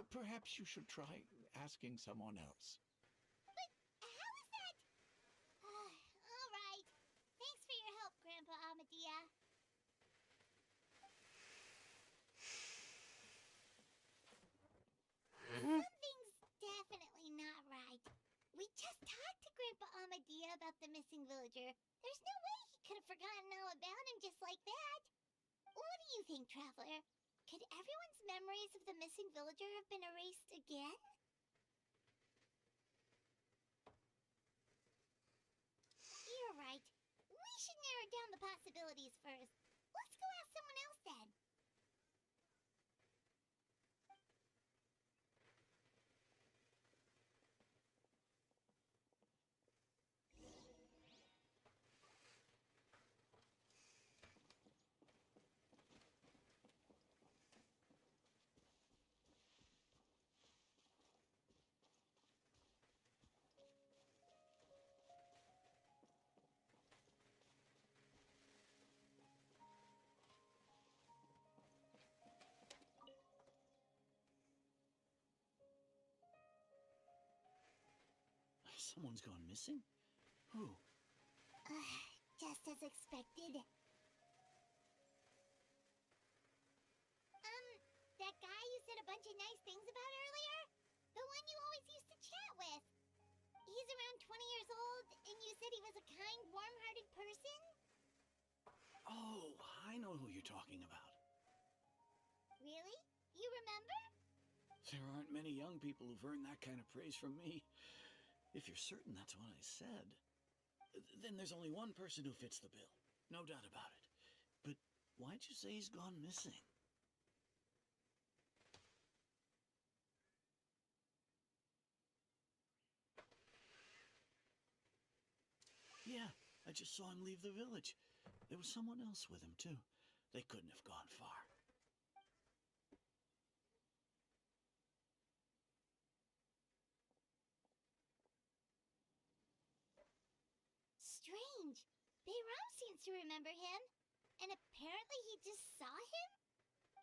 Perhaps you should try asking someone else. But how is that? All right. Thanks for your help, Grandpa Amadea. Something's definitely not right. We just talked to Grandpa Amadea about the missing villager. There's no way he could have forgotten all about him just like that. What do you think, Traveler? Could everyone's memories of the missing villager have been erased again? You're right. We should narrow down the possibilities first. Let's go ask someone else then. Someone's gone missing? Who? Just as expected. That guy you said a bunch of nice things about earlier? The one you always used to chat with. He's around 20 years old, and you said he was a kind, warm-hearted person? Oh, I know who you're talking about. Really? You remember? There aren't many young people who've earned that kind of praise from me. If you're certain that's what I said, then there's only one person who fits the bill. No doubt about it. But why'd you say he's gone missing? Yeah, I just saw him leave the village. There was someone else with him, too. They couldn't have gone far. Strange. Bayram seems to remember him. And apparently he just saw him?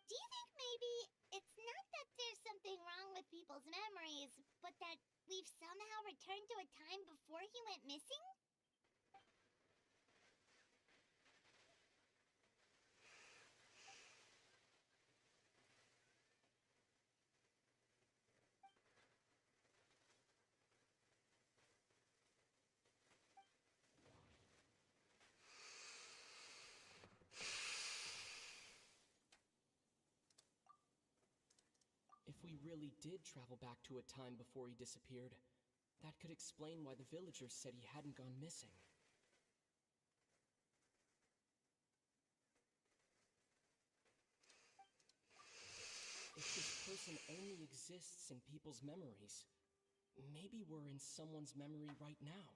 Do you think maybe it's not that there's something wrong with people's memories, but that we've somehow returned to a time before he went missing? If we really did travel back to a time before he disappeared, that could explain why the villagers said he hadn't gone missing. If this person only exists in people's memories, maybe we're in someone's memory right now.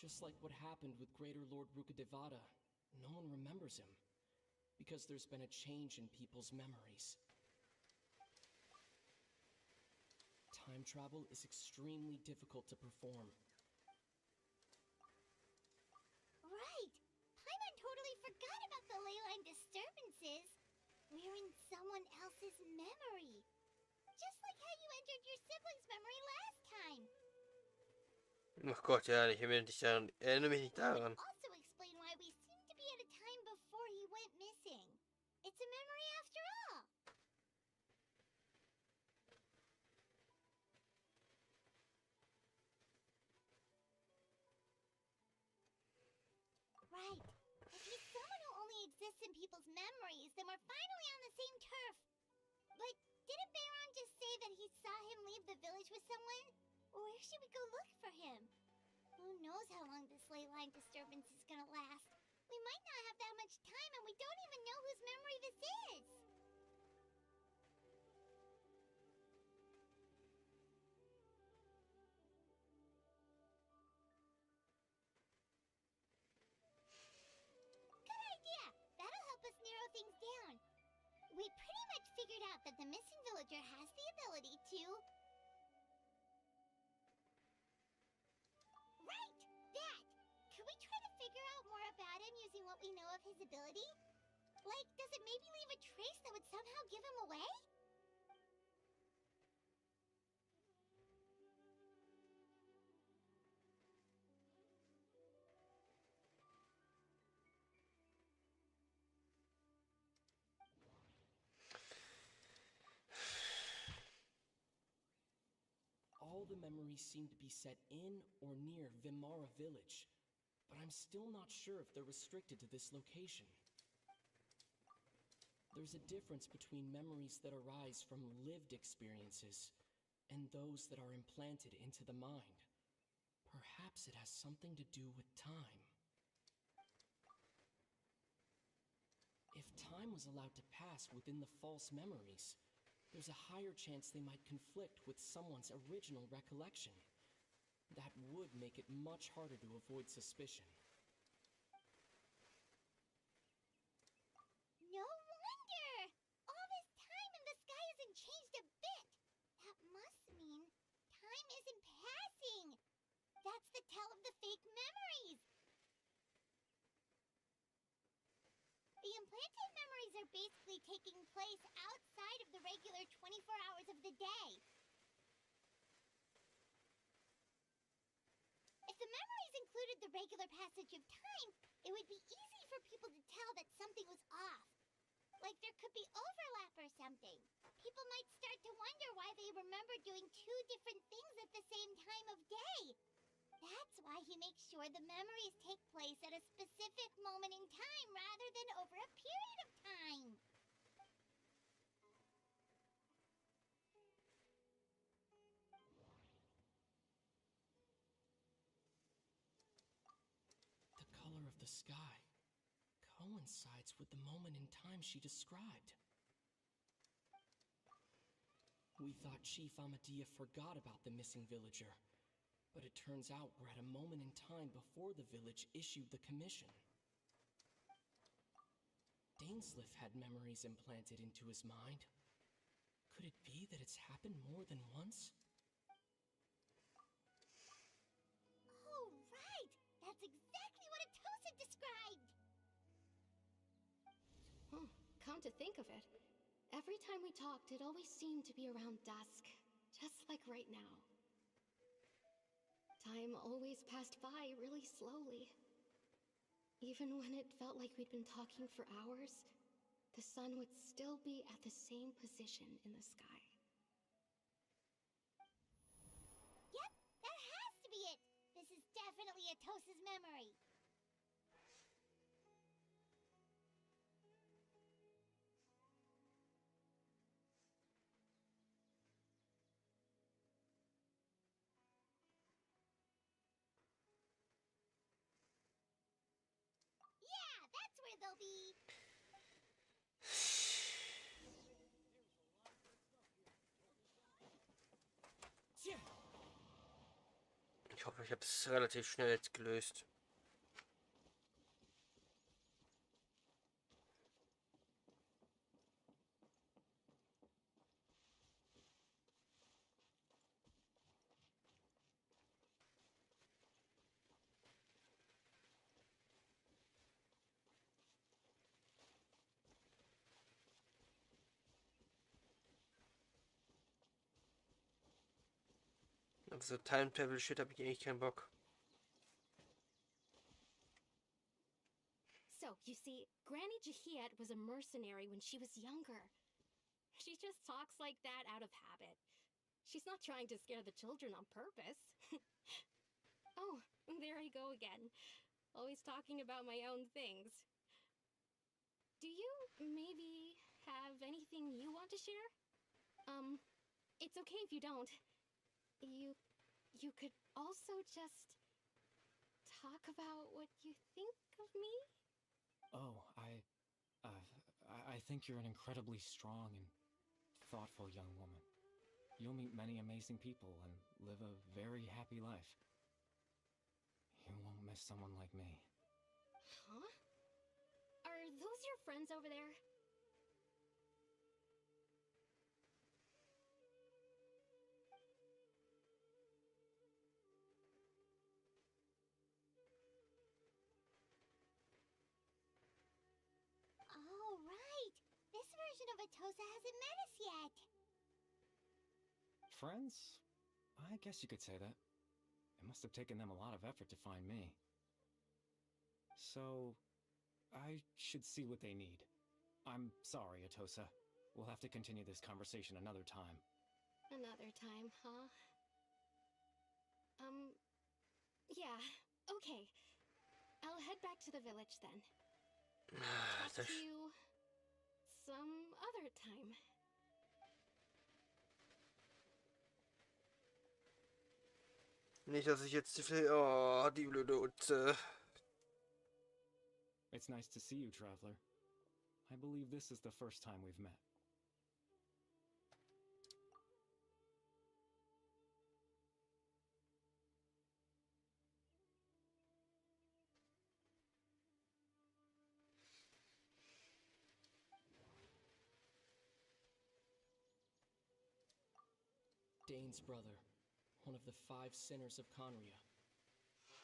Just like what happened with Greater Lord Rukadevada, no one remembers him, because there's been a change in people's memories. Time travel is extremely difficult to perform. Right. Paimon totally forgot about the ley line disturbances. We're in someone else's memory. Just like how you entered your sibling's memory last time. Ach Gott, ja, ich erinnere mich nicht daran. Also explain why we seem to be at a time before he went missing. It's a memory after all. Right. If he's someone who only exists in people's memories, then we're finally on the same turf. But didn't Bayron just say that he saw him leave the village with someone? Where should we go look for him? Who knows how long this ley line disturbance is gonna last? We might not have that much time, and we don't even know whose memory this is. Good idea! That'll help us narrow things down. We pretty much figured out that the missing villager has the ability to... Right! That! Can we try to figure out more about him using what we know of his ability? Like, does it maybe leave a trace that would somehow give him away? All the memories seem to be set in or near Vimara village, but I'm still not sure if they're restricted to this location. There's a difference between memories that arise from lived experiences and those that are implanted into the mind. Perhaps it has something to do with time. If time was allowed to pass within the false memories, there's a higher chance they might conflict with someone's original recollection. That would make it much harder to avoid suspicion. No wonder! All this time and the sky hasn't changed a bit! That must mean time isn't passing! That's the tell of the fake memories! The implanted memories are basically taking place outside of the regular 24 hours of the day. If the memories included the regular passage of time, it would be easy for people to tell that something was off. Like there could be overlap or something. People might start to wonder why they remember doing two different things at the same time of day. That's why he makes sure the memories take place at a specific moment in time rather than over a period of time. The color of the sky coincides with the moment in time she described. We thought Chief Amadea forgot about the missing villager, but it turns out we're at a moment in time before the village issued the commission. Dainsliff had memories implanted into his mind. Could it be that it's happened more than once? Oh, right! That's exactly what Atosa described! Come to think of it, every time we talked, it always seemed to be around dusk, just like right now. Time always passed by really slowly. Even when it felt like we'd been talking for hours, the sun would still be at the same position in the sky. Yep, that has to be it! This is definitely Atosa's memory. Yeah, that's where they'll be. Ich hoffe, ich habe es relativ schnell jetzt gelöst. Also Timetable-Shit habe ich eigentlich keinen Bock. So, you see, Granny Jahiet was a mercenary when she was younger. She just talks like that out of habit. She's not trying to scare the children on purpose. Oh, there I go again. Always talking about my own things. Do you maybe have anything you want to share? It's okay if you don't. You could also just talk about what you think of me? Oh, I think you're an incredibly strong and thoughtful young woman. You'll meet many amazing people and live a very happy life. You won't miss someone like me. Huh? Are those your friends over there? Oh, right! This version of Atosa hasn't met us yet! Friends? I guess you could say that. It must have taken them a lot of effort to find me. So, I should see what they need. I'm sorry, Atosa. We'll have to continue this conversation another time. Another time, huh? Yeah, okay. I'll head back to the village then. Talk to you some other time. Nicht, dass ich jetzt oh, die blöde Utze. It's nice to see you, traveler. I believe this is the first time we've met. Dane's brother, one of the 5 sinners of Conria,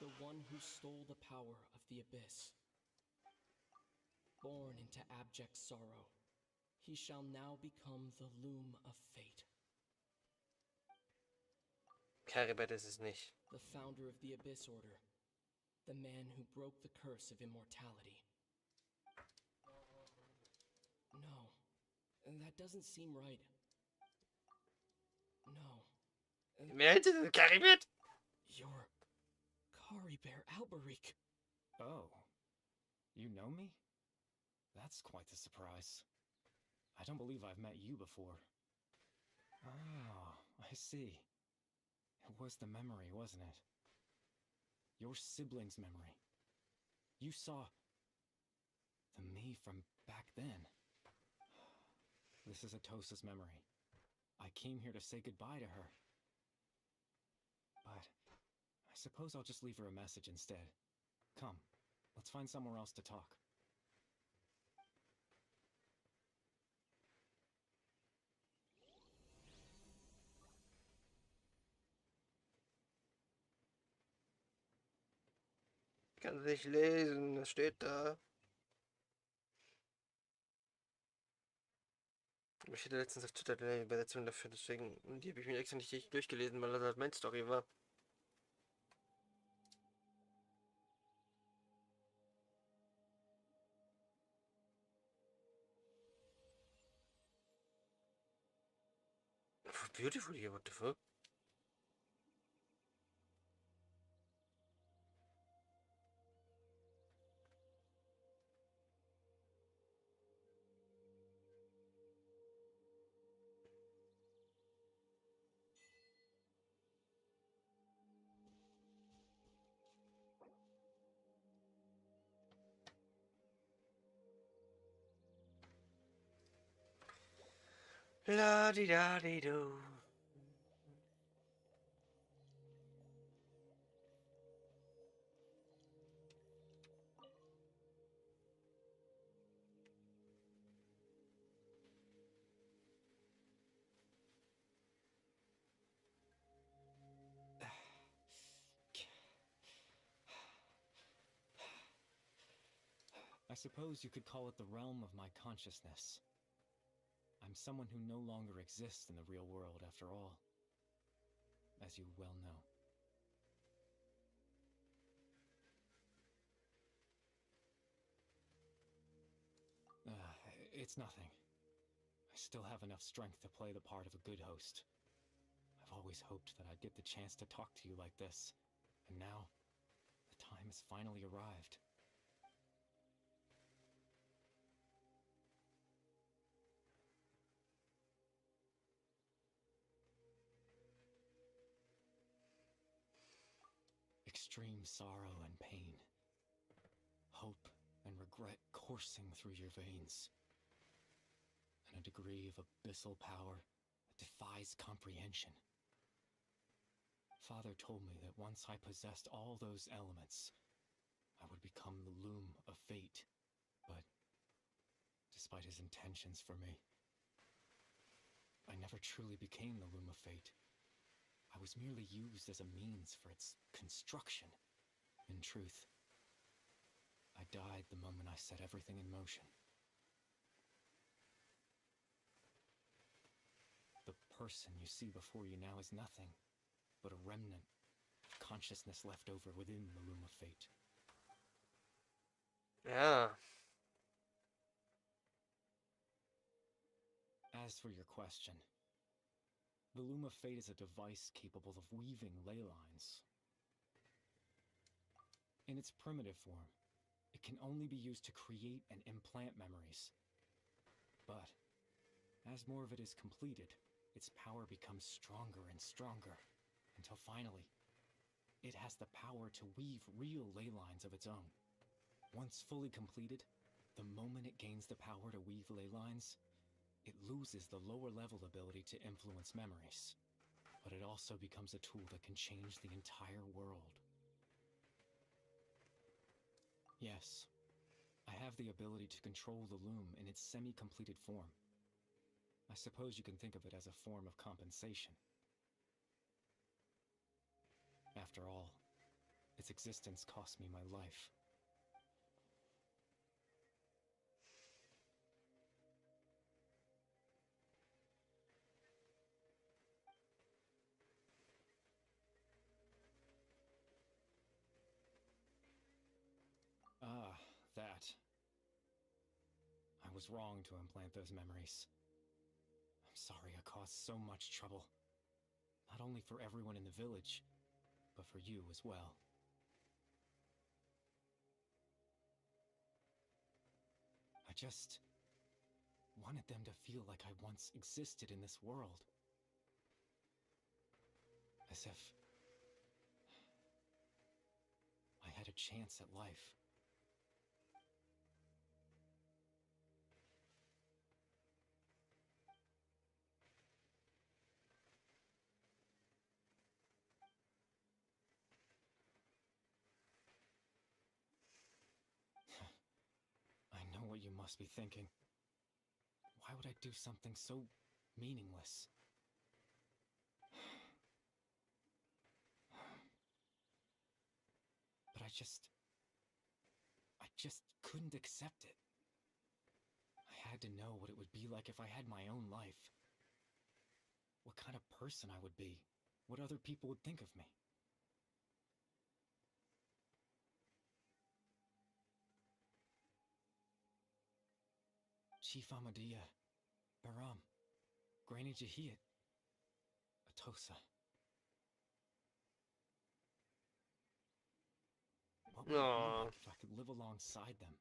the one who stole the power of the Abyss. Born into abject sorrow, he shall now become the loom of fate. Karibet ist es nicht. The founder of the Abyss Order, the man who broke the curse of immortality. No, that doesn't seem right. No. Wer hätte denn Karibet? You're Holy Bear Alberic. Oh. You know me? That's quite the surprise. I don't believe I've met you before. Oh, I see. It was the memory, wasn't it? Your sibling's memory. You saw the me from back then. This is Atosa's memory. I came here to say goodbye to her. But I suppose I'll just leave her a message instead. Come, let's find somewhere else to talk. Kann sie nicht lesen, das steht da. Ich hatte letztens auf Twitter eine Übersetzung dafür, deswegen, und die habe ich mir extra nicht durchgelesen, weil das halt meine Story war. Beautiful here, what the fuck? La di da di do. I suppose you could call it the realm of my consciousness. I'm someone who no longer exists in the real world, after all, as you well know. It's nothing. I still have enough strength to play the part of a good host. I've always hoped that I'd get the chance to talk to you like this, and now, the time has finally arrived. Extreme sorrow and pain, hope and regret coursing through your veins, and a degree of abyssal power that defies comprehension. Father told me that once I possessed all those elements, I would become the loom of fate, but despite his intentions for me, I never truly became the loom of fate. I was merely used as a means for its construction. In truth, I died the moment I set everything in motion. The person you see before you now is nothing but a remnant of consciousness left over within the loom of fate. Yeah. As for your question, the loom of fate is a device capable of weaving ley lines. In its primitive form, it can only be used to create and implant memories. But as more of it is completed, its power becomes stronger and stronger, until finally, it has the power to weave real ley lines of its own. Once fully completed, the moment it gains the power to weave ley lines, it loses the lower level ability to influence memories, but it also becomes a tool that can change the entire world. Yes, I have the ability to control the loom in its semi-completed form. I suppose you can think of it as a form of compensation. After all, its existence cost me my life. Ah, that. I was wrong to implant those memories. I'm sorry I caused so much trouble. Not only for everyone in the village, but for you as well. just wanted them to feel like I once existed in this world. As if I had a chance at life. I know what you must be thinking. Why would I do something so meaningless? But I just couldn't accept it. I had to know what it would be like if I had my own life. What kind of person I would be. What other people would think of me. Chief Amadia, Baram, Granny Jahiyat, Atosa. What would it be Aw. like if I could live alongside them?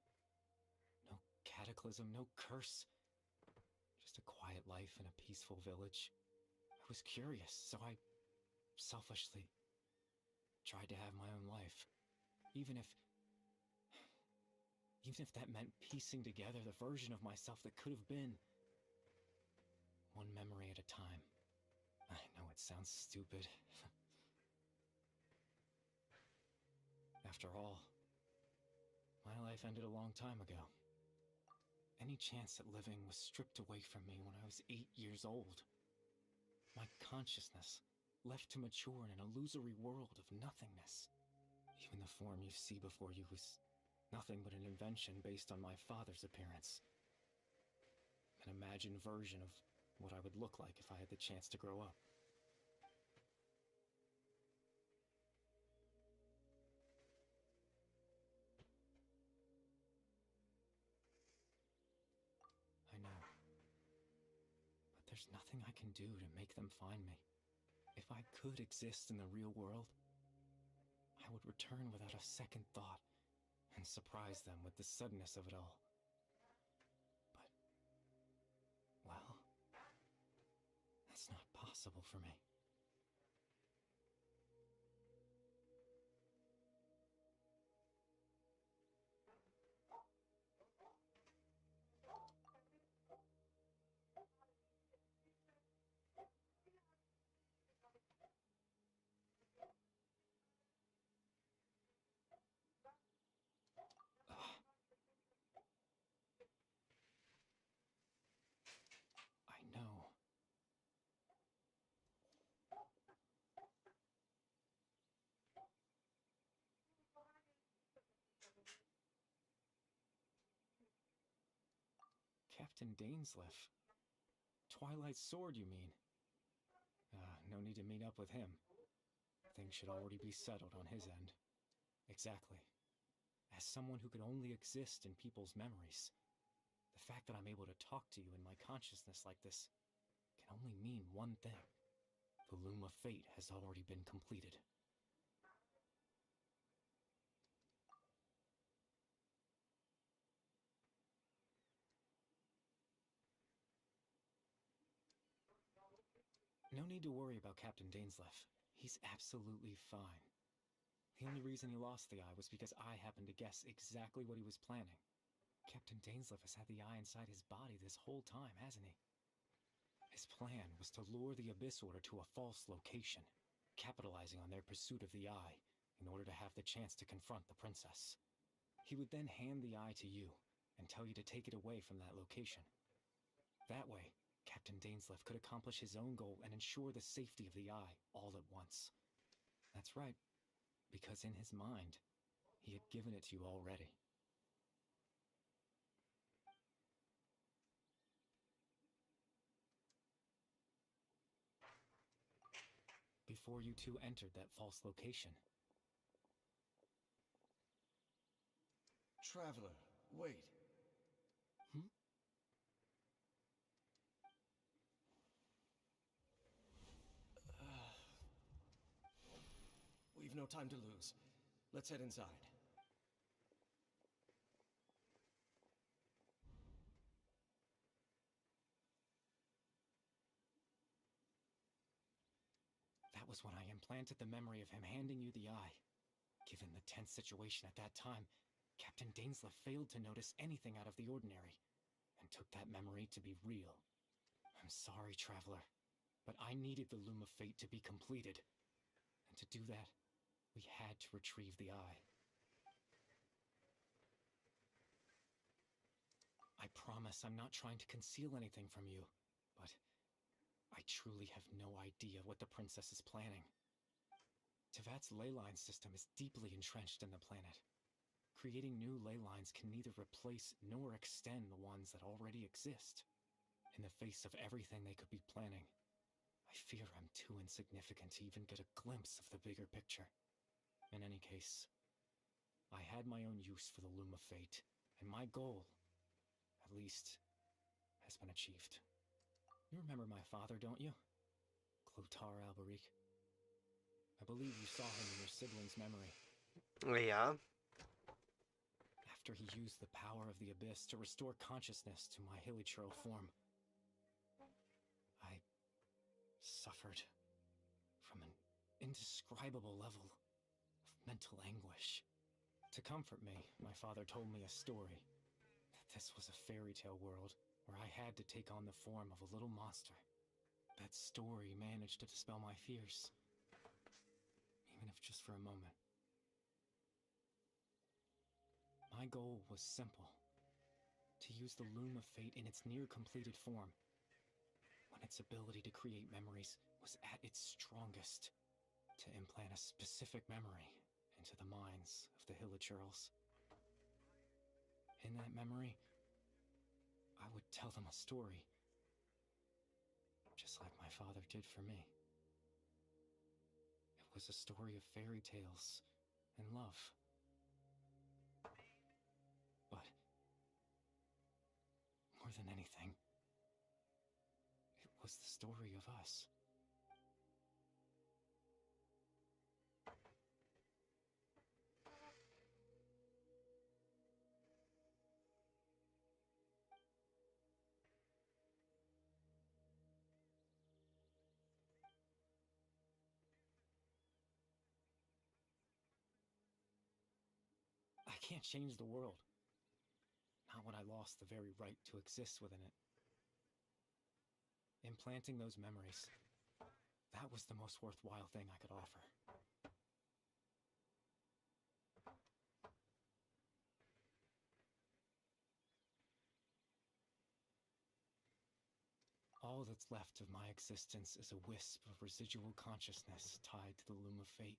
No cataclysm, no curse. Just a quiet life in a peaceful village. I was curious, so I selfishly tried to have my own life. Even if that meant piecing together the version of myself that could have been. One memory at a time. I know it sounds stupid. After all, my life ended a long time ago. Any chance at living was stripped away from me when I was 8 years old. My consciousness left to mature in an illusory world of nothingness. Even the form you see before you was nothing but an invention based on my father's appearance. An imagined version of what I would look like if I had the chance to grow up. I know. But there's nothing I can do to make them find me. If I could exist in the real world, I would return without a second thought and surprise them with the suddenness of it all. But, well, that's not possible for me. I know. Captain Dainsleif. Twilight Sword, you mean? No need to meet up with him. Things should already be settled on his end. Exactly. As someone who can only exist in people's memories, the fact that I'm able to talk to you in my consciousness like this can only mean one thing. The loom of fate has already been completed. No need to worry about Captain Dainsleif. He's absolutely fine. The only reason he lost the eye was because I happened to guess exactly what he was planning. Captain Dainsleif has had the eye inside his body this whole time, hasn't he? His plan was to lure the Abyss Order to a false location, capitalizing on their pursuit of the eye in order to have the chance to confront the princess. He would then hand the eye to you and tell you to take it away from that location. That way, Captain Dainsleif could accomplish his own goal and ensure the safety of the eye all at once. That's right, because in his mind, he had given it to you already. Before you two entered that false location. Traveler, wait. We've no time to lose. Let's head inside. was when I implanted the memory of him handing you the eye. Given the tense situation at that time, Captain Dainsleif failed to notice anything out of the ordinary, and took that memory to be real. I'm sorry, Traveler, but I needed the Loom of Fate to be completed. And to do that, we had to retrieve the eye. I promise I'm not trying to conceal anything from you, but I truly have no idea what the princess is planning. Tevat's ley line system is deeply entrenched in the planet. Creating new ley lines can neither replace nor extend the ones that already exist. In the face of everything they could be planning, I fear I'm too insignificant to even get a glimpse of the bigger picture. In any case, I had my own use for the Loom of Fate, and my goal, at least, has been achieved. You remember my father, don't you? Clotar Alberic. I believe you saw him in your sibling's memory. Ja. After he used the power of the Abyss to restore consciousness to my Hilichurl form, I suffered from an indescribable level of mental anguish. To comfort me, my father told me a story, that this was a fairy tale world where I had to take on the form of a little monster. That story managed to dispel my fears, even if just for a moment. My goal was simple: to use the Loom of Fate in its near-completed form, when its ability to create memories was at its strongest, to implant a specific memory into the minds of the Hilichurls. In that memory, I would tell them a story, just like my father did for me. It was a story of fairy tales and love. But more than anything, it was the story of us. I can't change the world. Not when I lost the very right to exist within it. Implanting those memories, that was the most worthwhile thing I could offer. All that's left of my existence is a wisp of residual consciousness tied to the Loom of Fate.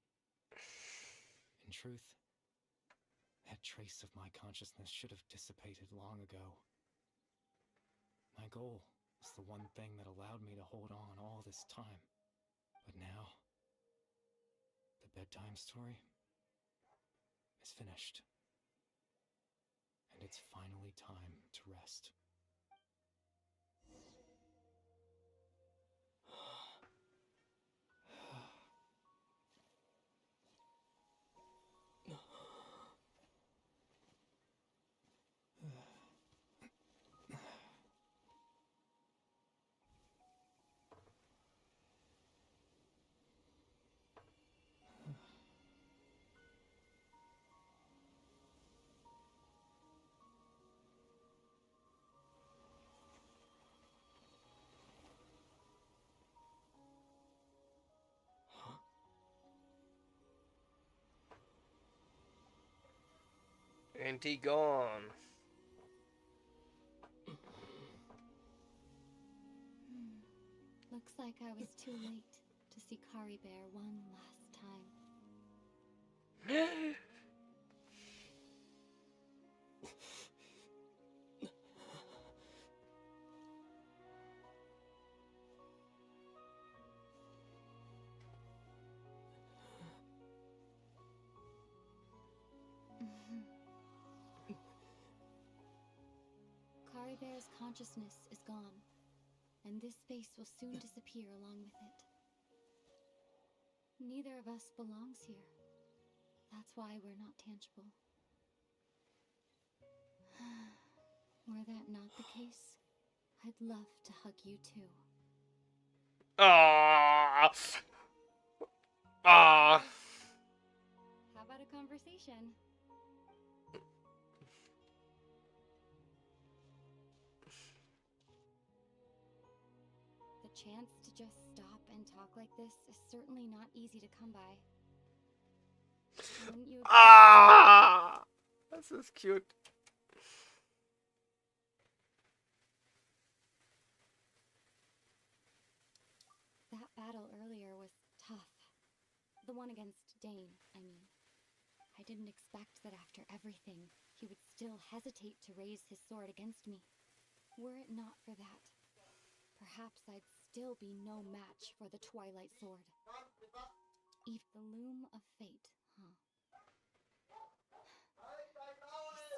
In truth, that trace of my consciousness should have dissipated long ago. My goal was the one thing that allowed me to hold on all this time. But now, the bedtime story is finished. And it's finally time to rest. And he gone. Looks like I was too late to see Kari Bear one last time. Kari Bear's consciousness is gone, and this space will soon disappear along with it. Neither of us belongs here. That's why we're not tangible. Were that not the case, I'd love to hug you too. Ah! Ah. How about a conversation? The chance to just stop and talk like this is certainly not easy to come by. Wouldn't you agree? Ah. Das ist cute. That battle earlier was tough. The one against Dane, I mean. I didn't expect that after everything, he would still hesitate to raise his sword against me. Were it not for that, perhaps I'd still be no match for the Twilight Sword. Even the loom of fate, huh? I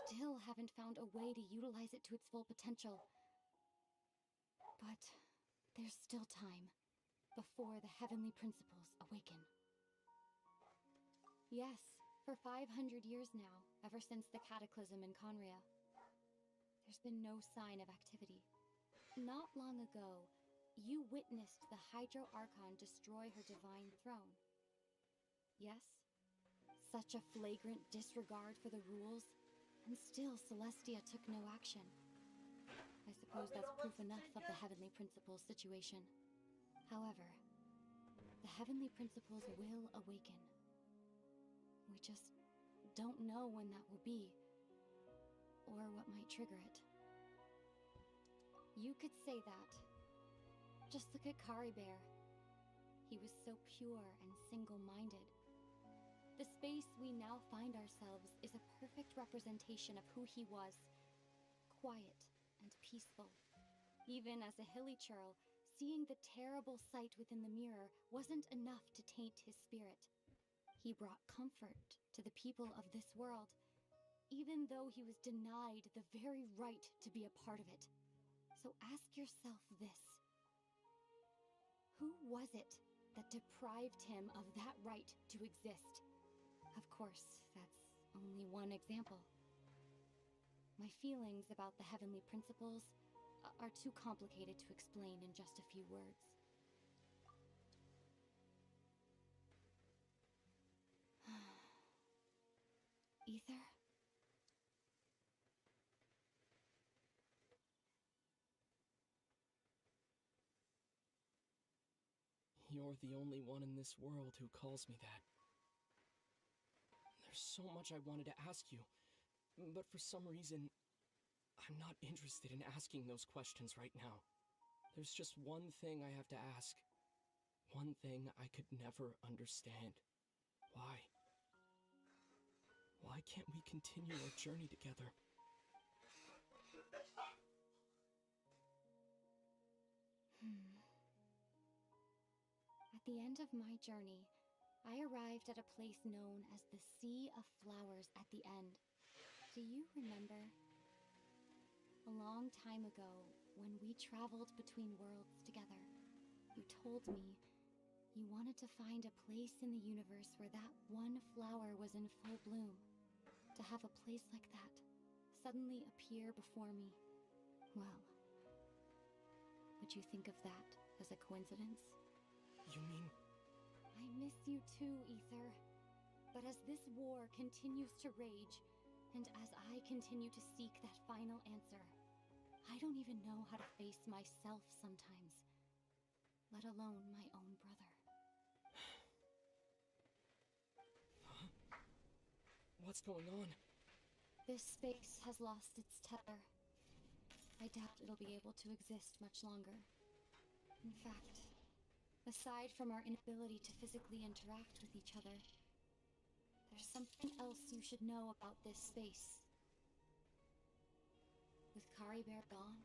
still haven't found a way to utilize it to its full potential. But there's still time before the heavenly principles awaken. Yes, for 500 years now, ever since the cataclysm in Conria, there's been no sign of activity. Not long ago, you witnessed the Hydro Archon destroy her divine throne. Yes? Such a flagrant disregard for the rules, and still Celestia took no action. I suppose that's proof enough of the heavenly principles situation. However, the heavenly principles will awaken. We just don't know when that will be, or what might trigger it. You could say that. Just look at Kari Bear. He was so pure and single-minded. The space we now find ourselves is a perfect representation of who he was. Quiet and peaceful. Even as a hilly churl, seeing the terrible sight within the mirror wasn't enough to taint his spirit. He brought comfort to the people of this world, even though he was denied the very right to be a part of it. So ask yourself this. Who was it that deprived him of that right to exist? Of course, that's only one example. My feelings about the heavenly principles are too complicated to explain in just a few words. Ether? You're the only one in this world who calls me that. There's so much I wanted to ask you, but for some reason, I'm not interested in asking those questions right now. There's just one thing I have to ask. One thing I could never understand. Why? Why can't we continue our journey together? At the end of my journey, I arrived at a place known as the Sea of Flowers at the end. Do you remember? A long time ago, when we traveled between worlds together, you told me you wanted to find a place in the universe where that one flower was in full bloom. To have a place like that suddenly appear before me, well, would you think of that as a coincidence? You mean... I miss you too, Ether. But as this war continues to rage, and as I continue to seek that final answer, I don't even know how to face myself sometimes, let alone my own brother. Huh? What's going on? This space has lost its tether. I doubt it'll be able to exist much longer. In fact, aside from our inability to physically interact with each other, there's something else you should know about this space. With Kari Bear gone,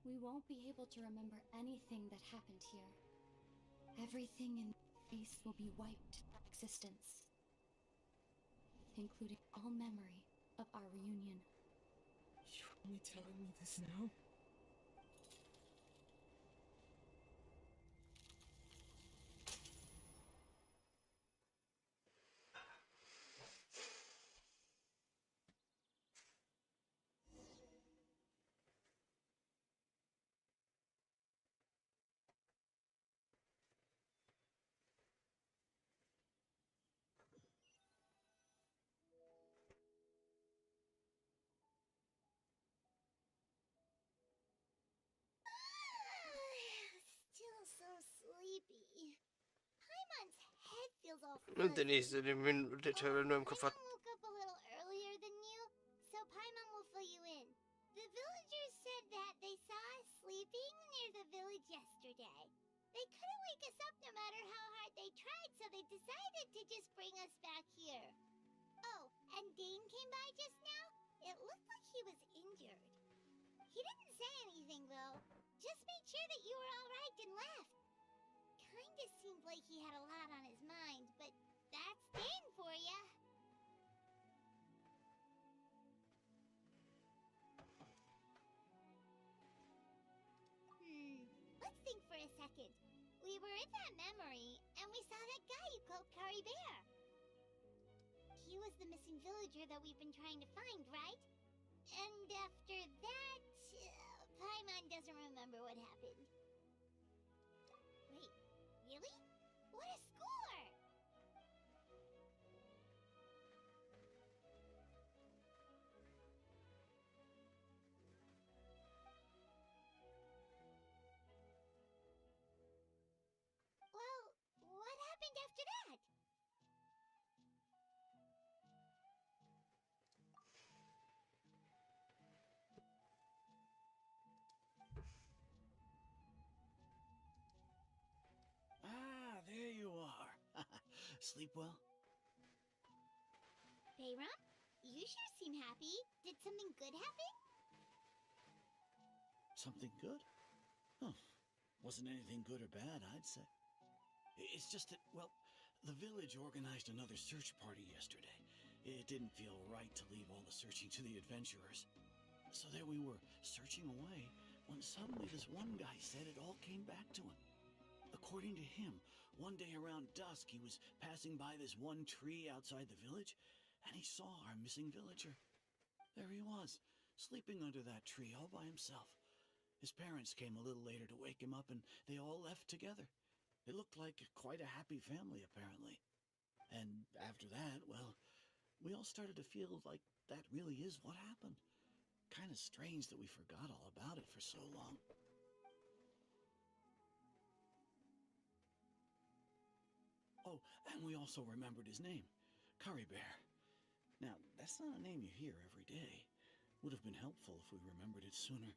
we won't be able to remember anything that happened here. Everything in this space will be wiped from existence, including all memory of our reunion. You're only telling me this now? feels all Und der fuzzy. nächste, der Teil nur im Kopf hat. Paimon woke up a little earlier than you, so Paimon will fill you in. The villagers said that they saw us sleeping near the village yesterday. They couldn't wake us up no matter how hard they tried, so they decided to just bring us back here. Oh, and Dane came by just now. It looked like he was injured. He didn't say anything, though. Just made sure that you were all right and left. Kinda seemed like he had a lot on his mind, but that's Dane for ya. Let's think for a second. We were in that memory, and we saw that guy you called Kari Bear. He was the missing villager that we've been trying to find, right? And after that, Paimon doesn't remember what happened. Wait, really? What a score! Well, what happened after that? Ah, there you are. Sleep well? Bayram, you sure seem happy. Did something good happen? Something good? Huh. Wasn't anything good or bad, I'd say. It's just that, well, the village organized another search party yesterday. It didn't feel right to leave all the searching to the adventurers. So there we were, searching away, when suddenly this one guy said it all came back to him. According to him, one day around dusk he was passing by this one tree outside the village, and he saw our missing villager. There he was, sleeping under that tree all by himself. His parents came a little later to wake him up, and they all left together. It looked like quite a happy family, apparently. And after that, well, we all started to feel like that really is what happened. Kind of strange that we forgot all about it for so long. Oh, and we also remembered his name, Curry Bear. Now, that's not a name you hear every day. Would have been helpful if we remembered it sooner.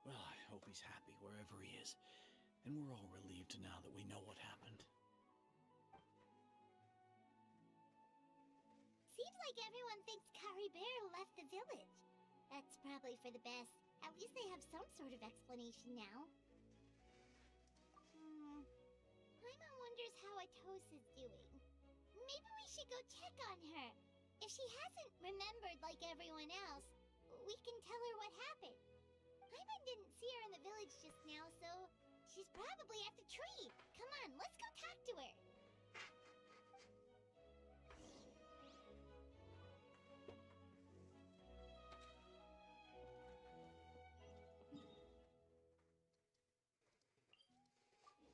Well, I hope he's happy wherever he is, and we're all relieved now that we know what happened. Seems like everyone thinks Kari Bear left the village. That's probably for the best. At least they have some sort of explanation now. Paimon wonders how Atosa's doing. Maybe we should go check on her. If she hasn't remembered like everyone else, we can tell her what happened. Paimon didn't see her in the village just now, so she's probably at the tree. Come on, let's go talk to her.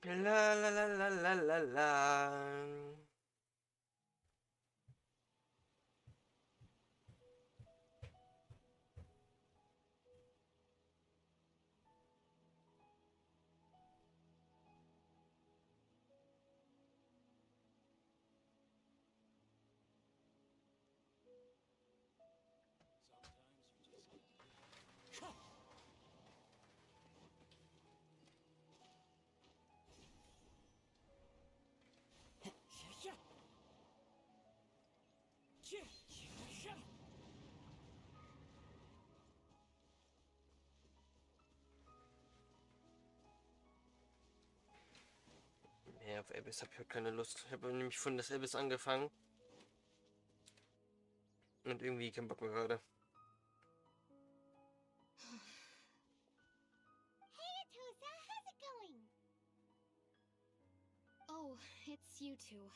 La la la la la la la. Ja, auf Abyss habe ich heute keine Lust. Ich habe nämlich von das Abyss angefangen. Und irgendwie kein Bock mehr gerade. Hey, Atosa, how's it going? Oh, it's you two.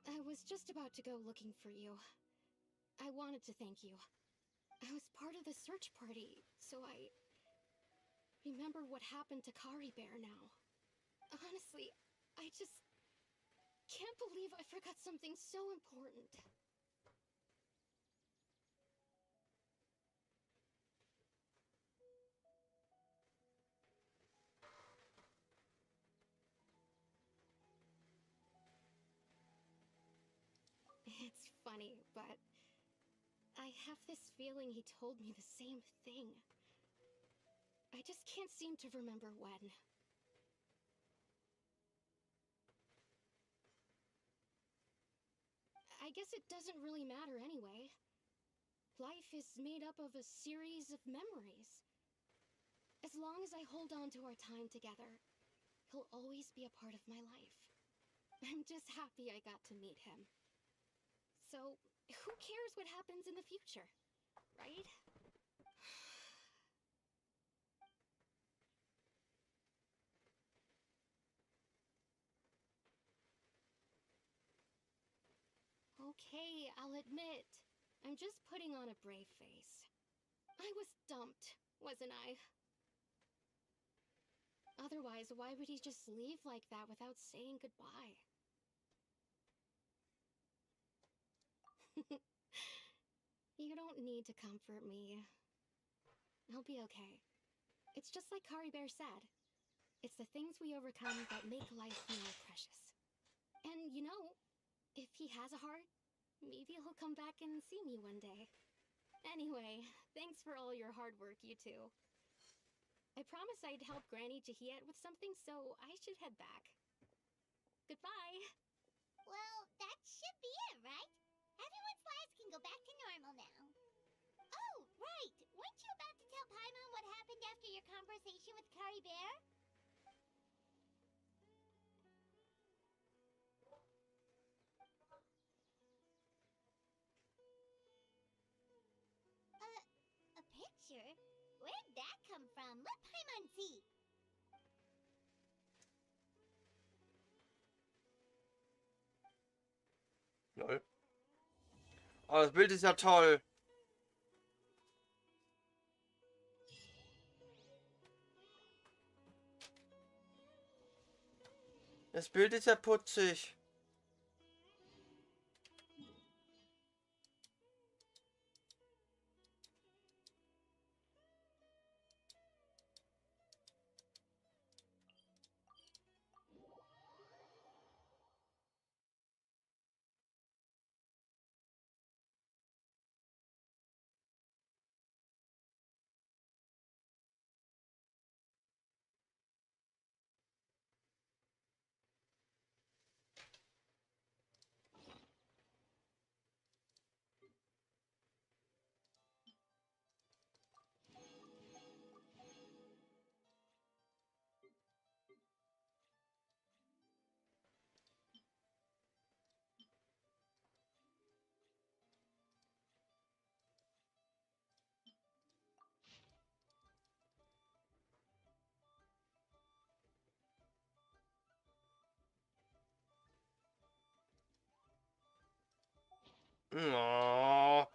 I was just about to go looking for you. I wanted to thank you. I was part of the search party, so I remembered what happened to Kari Bear now. Honestly, I just can't believe I forgot something so important. funny, but I have this feeling he told me the same thing. I just can't seem to remember when. I guess it doesn't really matter anyway. Life is made up of a series of memories. As long as I hold on to our time together, he'll always be a part of my life. I'm just happy I got to meet him. So, who cares what happens in the future, right? Okay, I'll admit, I'm just putting on a brave face. I was dumped, wasn't I? Otherwise, why would he just leave like that without saying goodbye? You don't need to comfort me. I'll be okay. It's just like Kari Bear said. It's the things we overcome that make life more precious. And you know, if he has a heart, maybe he'll come back and see me one day. Anyway, thanks for all your hard work, you two. I promised I'd help Granny Jahiet with something, so I should head back. Goodbye! Well, that should be it, right? Everyone's lives can go back to normal now. Oh, right! Weren't you about to tell Paimon what happened after your conversation with Kari Bear? A picture? Where'd that come from? Let Paimon see. Lol. Oh, das Bild ist ja toll. Das Bild ist ja putzig. Oh.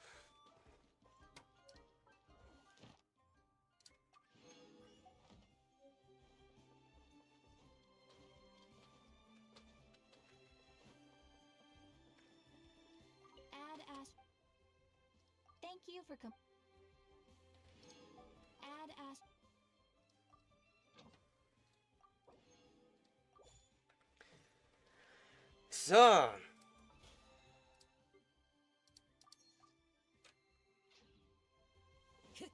Add as. Thank you for Add as. So. What should I...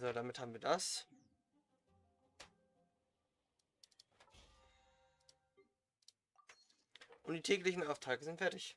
So, damit haben wir das. Und die täglichen Aufträge sind fertig.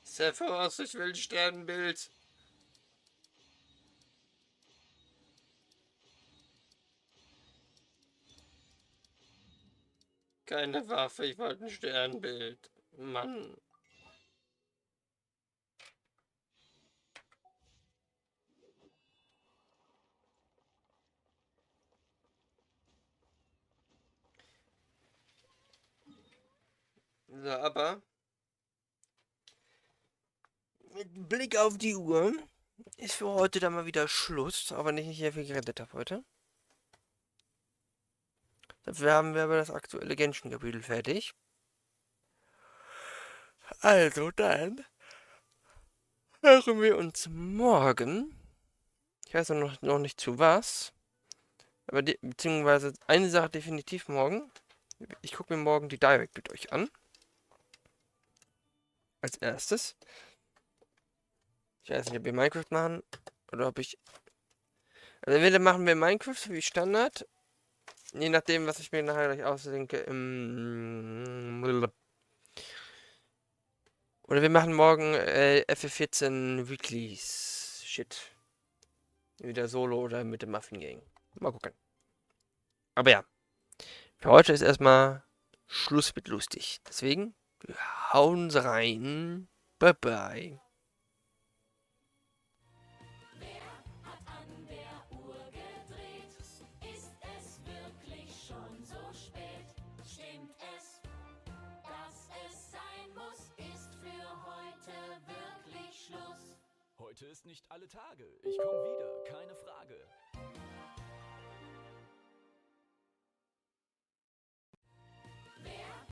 Sephiroth, ich will ein Sternenbild. Keine Waffe, ich wollte ein Sternbild. Mann. So, aber mit Blick auf die Uhr ist für heute dann mal wieder Schluss, auch wenn ich nicht sehr viel gerettet habe heute. Dafür haben wir aber das aktuelle Genshin-Kapitel fertig. Also dann hören wir uns morgen. Ich weiß noch nicht zu was. Aber beziehungsweise eine Sache definitiv morgen. Ich gucke mir morgen die Direct mit euch an. Als erstes. Ich weiß nicht, ob wir Minecraft machen. Oder ob ich... Also entweder machen wir Minecraft wie Standard. Je nachdem, was ich mir nachher gleich ausdenke. Oder wir machen morgen FF14 Weeklies. Shit. Wieder Solo oder mit dem Muffin Gang. Mal gucken. Aber ja. Für heute ist erstmal Schluss mit lustig. Deswegen, wir hauen rein. Bye bye. Heute ist nicht alle Tage. Ich komme wieder, keine Frage.